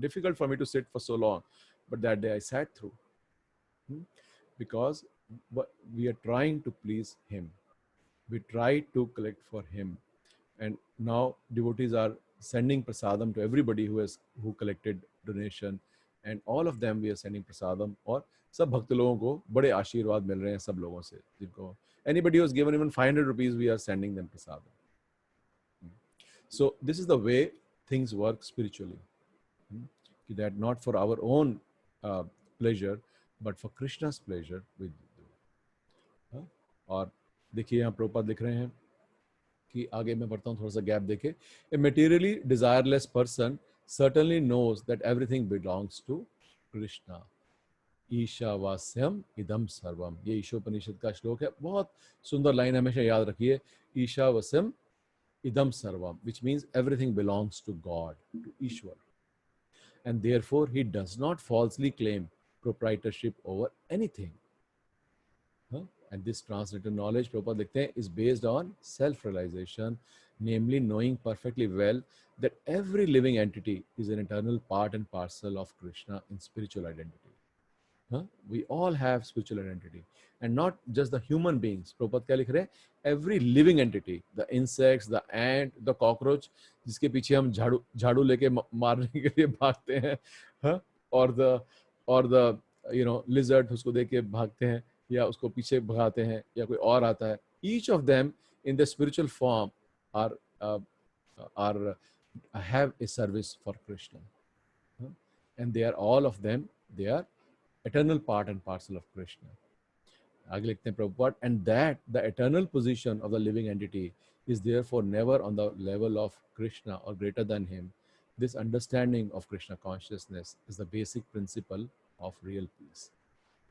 Difficult for me to sit for so long, but that day I sat through. Because we are trying to please him. We try to collect for him. And now devotees are sending prasadam to everybody who collected donation, and all of them we are sending prasadam. और सब भक्त लोगों को बड़े आशीर्वाद मिल रहे हैं सब लोगों से, जिनको anybody who has given even 500 rupees, we are sending them prasadam. So this is the way things work spiritually. That not for our own pleasure, but for Krishna's pleasure we do. और देखिए यहाँ प्रभुपाद लिख रहे हैं कि आगे मैं पढ़ता हूँ, थोड़ा सा गैप देखे. A materially desireless person certainly knows that everything belongs to Krishna. ईशावास्यम इदम सर्वम, ये ईशोपनिषद का श्लोक है. बहुत सुंदर लाइन, हमेशा याद रखिए. ईशावास्यम idam sarvam, which means everything belongs to God, to Ishwar. And therefore, he does not falsely claim proprietorship over anything. And this transcendental knowledge, Prabhupada likhte hain, is based on self-realization, namely knowing perfectly well that every living entity is an eternal part and parcel of Krishna in spiritual identity. We all have spiritual identity, and not just the human beings. Prabhupada क्या लिख रहे हैं? Every living entity, the insects, the ant, the cockroach, जिसके पीछे हम झाड़ू लेके मारने के लिए भागते हैं, और the lizard, उसको देख के भागते हैं या उसको पीछे भगाते हैं, या कोई और आता है. Each of them in the spiritual form are have a service for Krishna, and they are all of them. They are eternal part and parcel of Krishna. आगे लिखते हैं Prabhupada, and that the eternal position of the living entity is therefore never on the level of Krishna or greater than him. This understanding of Krishna consciousness is the basic principle of real peace.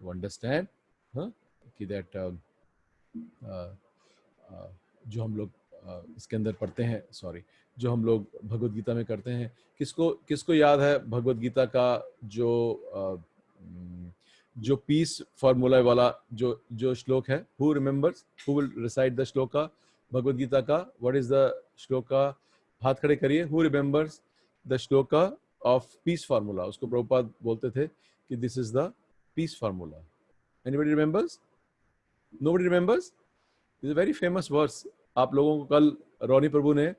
To understand कि that जो हम लोग इसके अंदर पढ़ते हैं, जो हम लोग भगवद गीता में करते हैं, किसको याद है भगवद गीता का जो पीस फॉर्मूला वाला जो श्लोक है? Who remembers? Who will recite the shloka Bhagavad Gita का? What is the shloka? हाथ खड़े करिए. Who remembers the shloka of peace formula? उसको प्रभुपाद बोलते थे कि this is the peace formula. Anybody remembers? Nobody remembers? It's a very famous verse. आप लोगों को कल रोनी प्रभु ने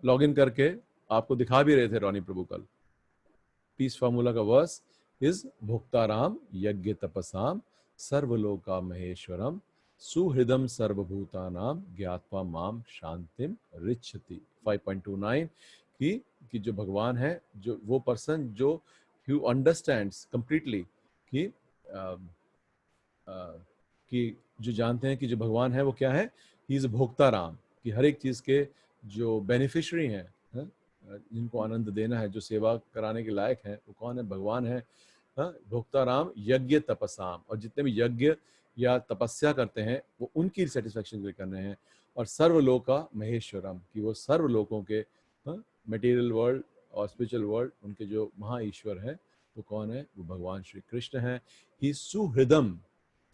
लॉग इन करके आपको दिखा भी रहे थे. रोनी प्रभु कल पीस फॉर्मूला का verse is Bhoktaram Yagya Tapasam Sarvaloka Maheshwaram Suhridam Sarvabhutanam Gyatva Mam Shantim Richati. 5.29 कि जो भगवान है, जो वो पर्सन जो who understands completely कि जो जानते हैं कि जो भगवान है वो क्या है. ही इज भोक्ताराम, कि हर एक चीज के जो बेनिफिशियरी हैं, जिनको आनंद देना है, जो सेवा कराने के लायक है, वो कौन है? भगवान है. भोक्ताराम यज्ञ तपसाम, और जितने भी यज्ञ या तपस्या करते हैं वो उनकी सेटिस्फेक्शन के लिए करने हैं. और सर्वलोका महेश्वरम, कि वो सर्वलोकों के मटेरियल वर्ल्ड और स्पिरिचुअल वर्ल्ड उनके जो महा ईश्वर है वो कौन है? वो भगवान श्री कृष्ण है. He suhridam,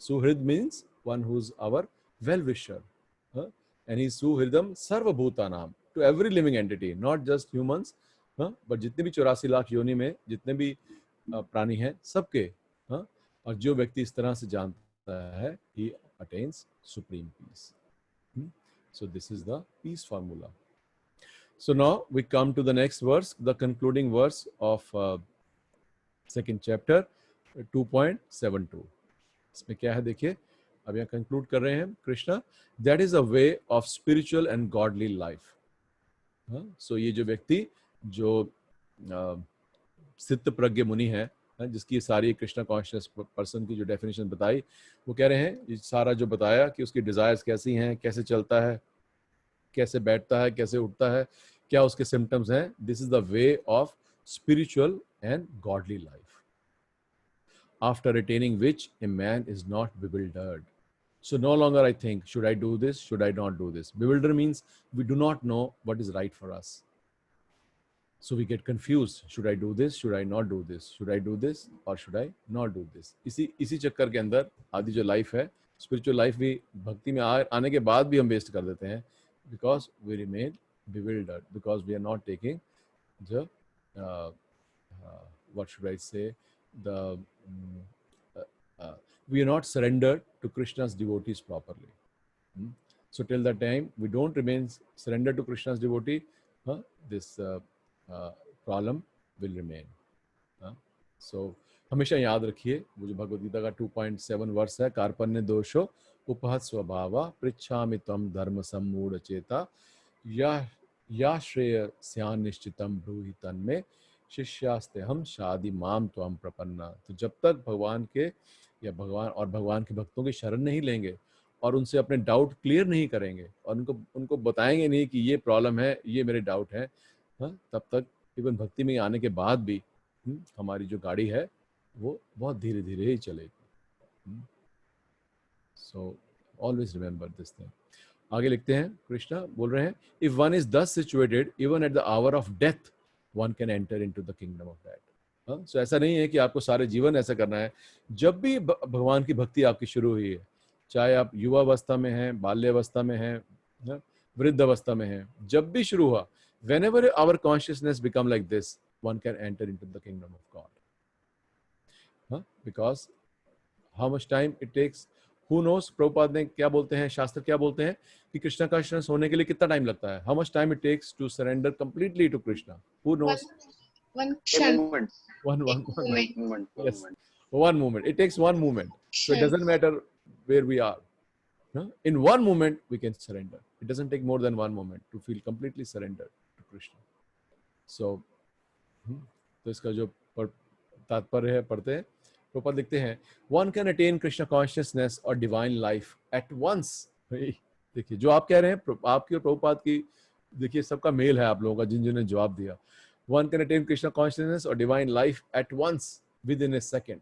suhrid means one who is our well wisher, and he suhridam sarvabhutanam, to every living entity, not just humans, but जितने भी 84 लाख योनि में जितने भी प्राणी हैं सबके. और जो व्यक्ति इस तरह से जानता है, he attains supreme peace. So this is the peace formula. So now we come to the next verse, the concluding verse of second chapter 2.72. इसमें क्या है देखिए, अब यहाँ कंक्लूड कर रहे हैं Krishna. That is a way of spiritual and godly life. So ये जो व्यक्ति जो सिद्ध प्रज्ञ मुनि है, जिसकी सारी कृष्णा कॉन्शियस पर्सन की जो डेफिनेशन बताई, वो कह रहे हैं ये सारा जो बताया कि उसकी डिजायर्स कैसी हैं, कैसे चलता है, कैसे बैठता है, कैसे उठता है, क्या उसके सिम्टम्स हैं. This is the way of spiritual and godly life, after attaining which a man is not bewildered. So no longer I think, should I do this, should I not do this. Bewilder means we do not know what is right for us. So we get confused. Should I do this? Should I not do this? Should I do this or should I not do this? इसी चक्कर के अंदर आदि जो life है, spiritual life भी भक्ति में आने के बाद भी हम वेस्ट कर देते हैं, because we remain bewildered, because we are not taking the what should I say, the we are not surrendered to Krishna's devotees properly. So till that time we don't remain surrendered to Krishna's devotee, this problem will remain. So हमेशा याद रखिए, वो जो भगवद गीता का 2.7 वर्ष है, कार्पण्य दोषो उपहत स्वभावा पृच्छामि त्वं धर्म सम्मूढ़ चेता या श्रेय स्यान निश्चितम ब्रूहि तन्मे शिष्यास्ते हम शादी माम त्वं प्रपन्ना। तो जब तक भगवान के या भगवान के भक्तों की शरण नहीं लेंगे और उनसे अपने डाउट क्लियर नहीं करेंगे और उनको बताएंगे नहीं कि ये प्रॉब्लम है, ये मेरे डाउट है, तब तक इवन भक्ति में आने के बाद भी हमारी जो गाड़ी है वो बहुत धीरे धीरे ही चलेगी। So always remember this thing. आगे लिखते हैं, कृष्णा बोल रहे हैं, if one is thus situated even at the hour of death one can enter into the kingdom of God. So ऐसा नहीं है कि आपको सारे जीवन ऐसा करना है। जब भी भगवान की भक्ति आपकी शुरू हुई है, चाहे आप युवा अवस्था में हैं, बाल्यावस्था में हैं, वृद्ध अवस्था में हैं, जब भी शुरू हुआ, whenever our consciousness become like this, one can enter into the kingdom of God. Because how much time it takes, who knows? Prabhupada ने क्या बोलते हैं, शास्त्र क्या बोलते हैं कि कृष्णा कॉन्शियस होने के लिए कितना टाइम लगता है? How much time it takes to surrender completely to Krishna? Who knows? One moment. Yes, one moment. It takes one moment. So it doesn't matter where we are. In one moment we can surrender. It doesn't take more than one moment to feel completely surrendered to Krishna. So, तो इसका जो तात्पर्य है पढ़ते हैं, प्रभुपाद लिखते हैं, one can attain Krishna consciousness or divine life at once. देखिए जो आप कह रहे हैं, आपकी और प्रभुपाद की देखिए सबका मेल है आप लोगों का, जिन्होंने जवाब दिया। One can attain Krishna consciousness or divine life at once within a second,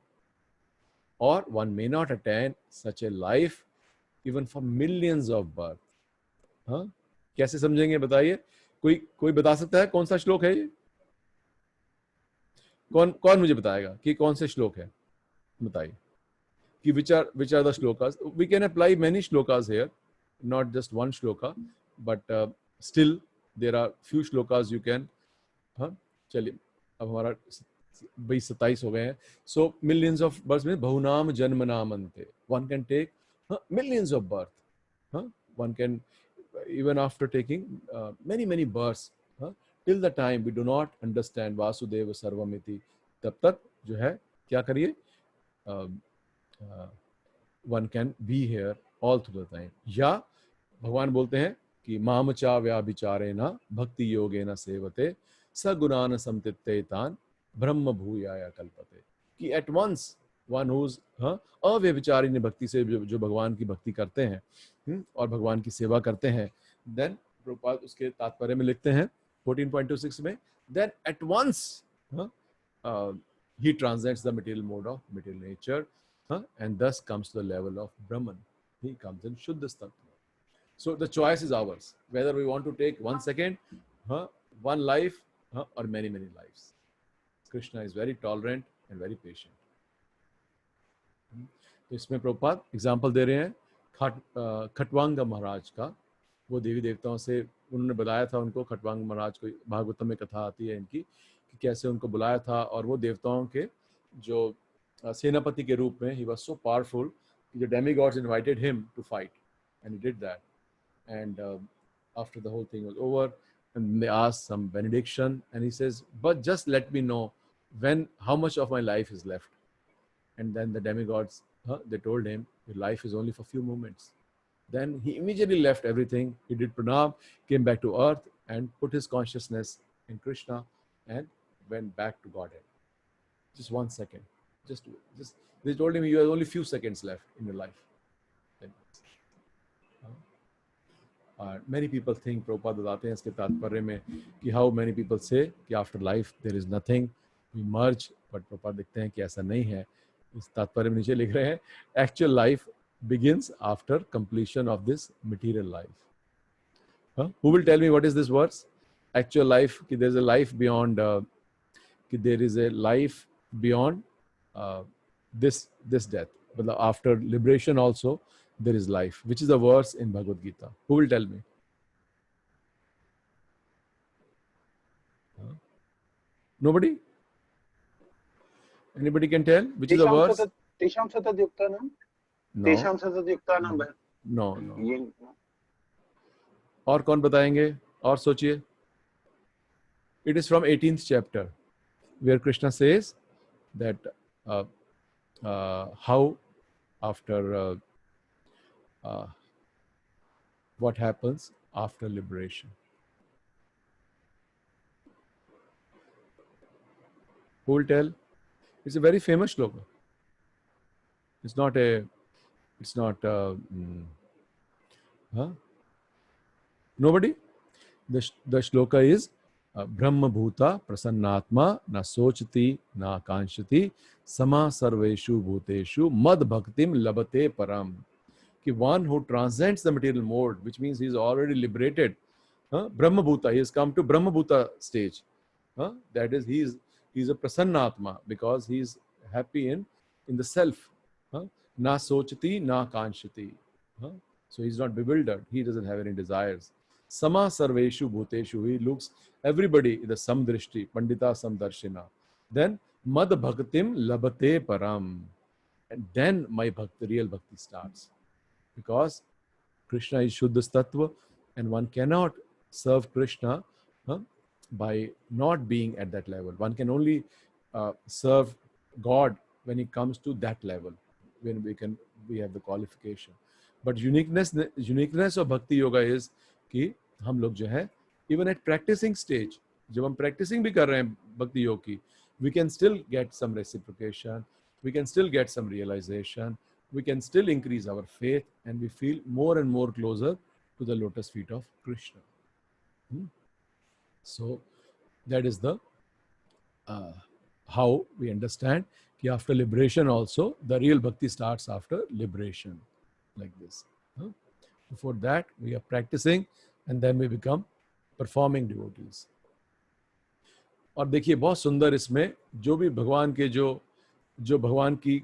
or one may not attain such a life even for millions of birth. कैसे समझेंगे बताइए? कोई बता सकता है कौन सा श्लोक है ये? कौन मुझे बताएगा कि कौन से श्लोक है? बताइए कि which are the shlokas. We can apply many shlokas here, not just one shloka, but still there are few shlokas you can. चलिए अब हमारा 27 हो गए हैं. So millions of births में बहुनाम जन्मनाम अन्ते. One can take millions of birth. One can, even after taking many births, till the time we do not understand Vasudeva Sarvamiti, तब तक जो है क्या करिए? One can be here all through the time. या भगवान बोलते हैं कि मामचा व्याभिचारेण भक्ति योगेन सेवते सगुणान समतित्तेतान ब्रह्म भूयाय कल्पते. कि at once one who's अव्यभिचारिणी भक्ति से जो भगवान की भक्ति करते हैं और भगवान की सेवा करते हैं, then प्रभुपाद उसके तात्पर्य में लिखते हैं 14.26 में, then at once he transcends the material mode of material nature, and thus comes to the level of Brahman. He comes in Shuddha Tattva. So the choice is ours, whether we want to take 1 second, one life, or many lives. Krishna is very tolerant and very patient. तो इसमें Prabhupada example दे रहे हैं खटवांग महाराज का. वो देवी देवताओं से उन्होंने बुलाया था उनको. खटवांग महाराज को भागवतम में कथा आती है इनकी कि कैसे उनको बुलाया था, और वो देवताओं के जो सेनापति के रूप में, ही वाज सो पावरफुल कि the demigods invited him to fight and he did that. And after the whole thing was over and they asked some benediction and he says, but just let me know how much of my life is left. And then the demigods, they told him, your life is only for few moments. Then he immediately left everything. He did pranam, came back to earth and put his consciousness in Krishna and went back to Godhead. Just 1 second. Just they told him, you have only few seconds left in your life. Many people think, Prabhupada बताते हैं इसके तात्पर्य में कि how many people say कि after life there is nothing, we merge, but Prabhupada देखते हैं कि ऐसा नहीं है. इस तात्पर्य में नीचे लिख रहे हैं, actual life begins after completion of this material life. Who will tell me what is this verse? Actual life, कि there is a life beyond, कि there is a life beyond this death. But after liberation also there is life, which is a verse in Bhagavad Gita. Who will tell me? Nobody? Anybody can tell which is a verse? तेषां सततयुक्तानां No, तेषां सततयुक्तानां no, no. ये और कौन बताएंगे? और सोचिए. It is from 18th chapter, where Krishna says that how after what happens after liberation. Who will tell? It's a very famous shloka. It's not a. It's not. Huh? Nobody. The shloka is Brahma Bhuta Prasannatma Na Sochati Na Kanshati Sama Sarveshu Bhuteshu Mad Bhaktim Labate Param. Ki one who transcends the material mode, which means he is already liberated. Brahma Bhuta, he has come to Brahma Bhuta stage. That is, he is a Prasannatma because he is happy in the self. Na Sochati Na Kanshati. So he is not bewildered. He doesn't have any desires. Sama Sarveshu Bhuteshu. He looks everybody in the Samdrishti, Pandita Samdarshina. Then Mad Bhaktim Labate Param. And then my bhakti, real bhakti starts. Because Krishna is Shuddha Tattva and one cannot serve Krishna by not being at that level. One can only serve God when it comes to that level, when we have the qualification. But uniqueness of Bhakti Yoga is कि हम लोग जो है even at practicing stage, जब हम practicing भी कर रहे हैं Bhakti Yoga की, we can still get some reciprocation, we can still get some realization, we can still increase our faith, and we feel more and more closer to the lotus feet of Krishna. So that is the how we understand that after liberation also, the real bhakti starts after liberation, like this. Before that, we are practicing and then we become performing devotees. और देखिए बहुत सुंदर इसमें जो भी भगवान के जो भगवान की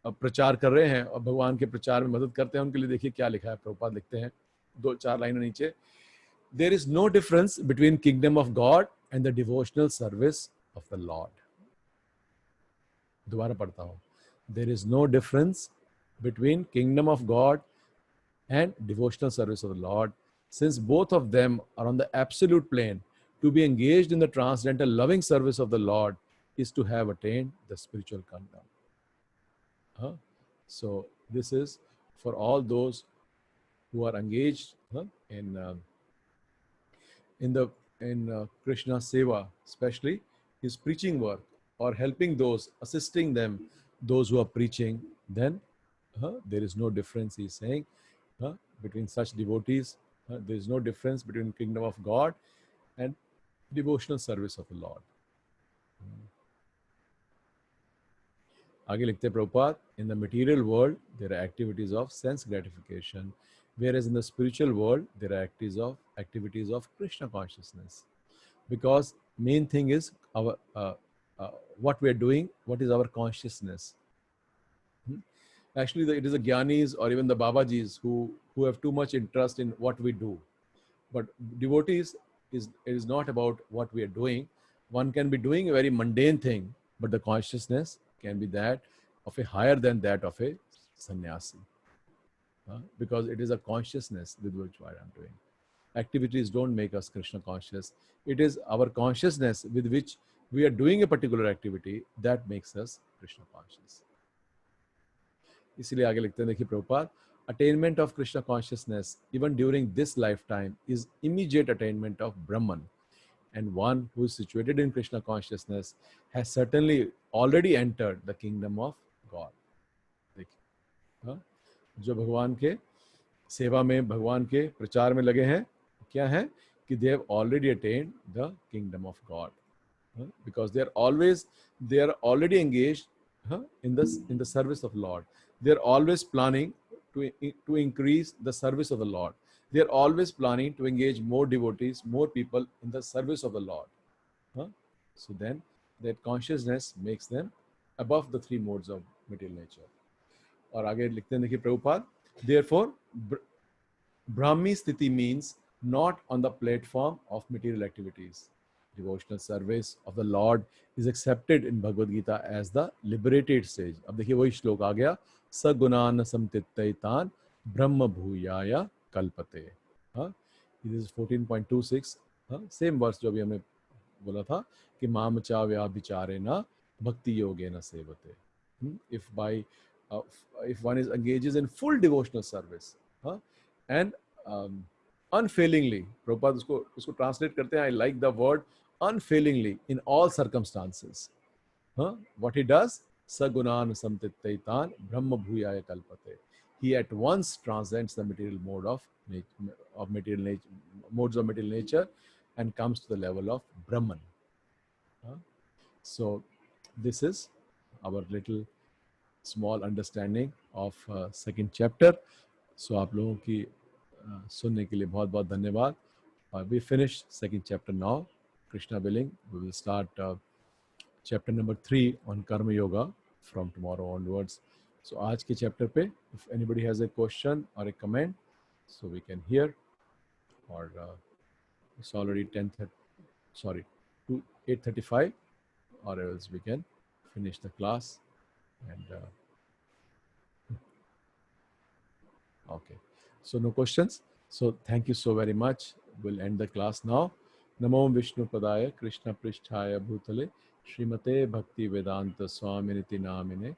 प्रचार कर रहे हैं और भगवान के प्रचार में मदद करते हैं, उनके लिए देखिए क्या लिखा है. प्रभुपाद लिखते हैं 2-4 लाइनें नीचे. There is no difference between kingdom of God and the devotional service of the Lord. दोबारा पढ़ता हूँ. There is no difference between kingdom of God and devotional service of the Lord, since both of them are on the absolute plane. To be engaged in the transcendental loving service of the Lord is to have attained the spiritual kingdom. So this is for all those who are engaged in Krishna Seva, especially his preaching work, or helping those, assisting them, those who are preaching. Then there is no difference, he is saying, between such devotees. There is no difference between kingdom of God and devotional service of the Lord. आगे लिखते हैं Prabhupada, in the material world there are activities of sense gratification, whereas in the spiritual world there are activities of Krishna consciousness. Because main thing is our what we are doing, what is our consciousness. Actually, it is the Gyanis or even the Babajis who have too much interest in what we do. But devotees, it is not about what we are doing. One can be doing a very mundane thing, but the consciousness can be that of a higher than that of a sannyasi. Because it is a consciousness with which I am doing. Activities don't make us Krishna conscious. It is our consciousness with which we are doing a particular activity that makes us Krishna conscious. इसीलिए आगे लिखते हैं, देखिए Prabhupada, attainment of Krishna consciousness even during this lifetime is immediate attainment of Brahman, and one who is situated in Krishna consciousness has certainly already entered the kingdom of God. देखिए जो भगवान के सेवा में, भगवान के प्रचार में लगे हैं, क्या है कि they have already attained the kingdom of God, because they are already engaged in the service of Lord. They are always planning to increase the service of the Lord. They are always planning to engage more devotees, more people in the service of the Lord. So then that consciousness makes them above the 3 modes of material nature. और आगे लिखते हैं, देखिए Prabhupada, therefore Brahmi sthiti means not on the platform of material activities. Devotional service of the Lord is accepted in Bhagavad Gita as the liberated stage. अब देखिए वही श्लोक आ गया, सगुणान समतित्तैतान ब्रह्म भूयाय कल्पते. हाँ, this is 14.26. हाँ, सेम वर्स जो अभी हमने बोला था कि माम चा व्याभिचारेण भक्ति योगेन सेवते. If one is engages in full devotional service, and unfailingly, Prabhupada उसको translate करते हैं, I like the word unfailingly in all circumstances. What he does, sagunan samtittaitan brahma bhuyaya kalpate. He at once transcends the material mode of material nature, modes of material nature, and comes to the level of Brahman. So this is our little small understanding of second chapter. So आप लोगों की सुनने के लिए बहुत बहुत धन्यवाद. We finished second chapter now. Krishna willing, we will start chapter number 3 on Karma Yoga from tomorrow onwards. So आज के chapter पे, if anybody has a question or a comment, so we can hear. Or it's already 8:35, or else we can finish the class. And okay, so no questions. So thank you so very much. We'll end the class now. Namo Vishnu Padaya Krishna Pristhaya Bhutale Srimate Bhakti Vedanta Swaminiti Namine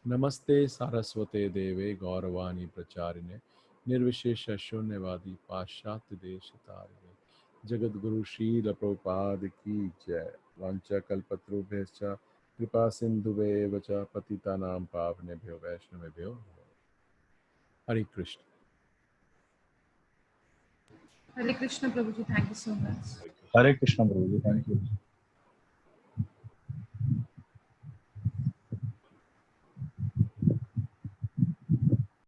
Namaste Saraswate Deve Gauravani Pracharine Nirvishesha Shunyavadi Paschati Deshitarine Jagat Guru Srila Prabhupada Ki Jai. Vancha Kalpatrubhescha Kripa Sindhuve Vacha Patitanam Pavnebhyo Vaishnavebhyo. Hare Krishna. Hare Krishna, Prabhuji. Thank you so much. Hare Krishna, Prabhuji. Thank you.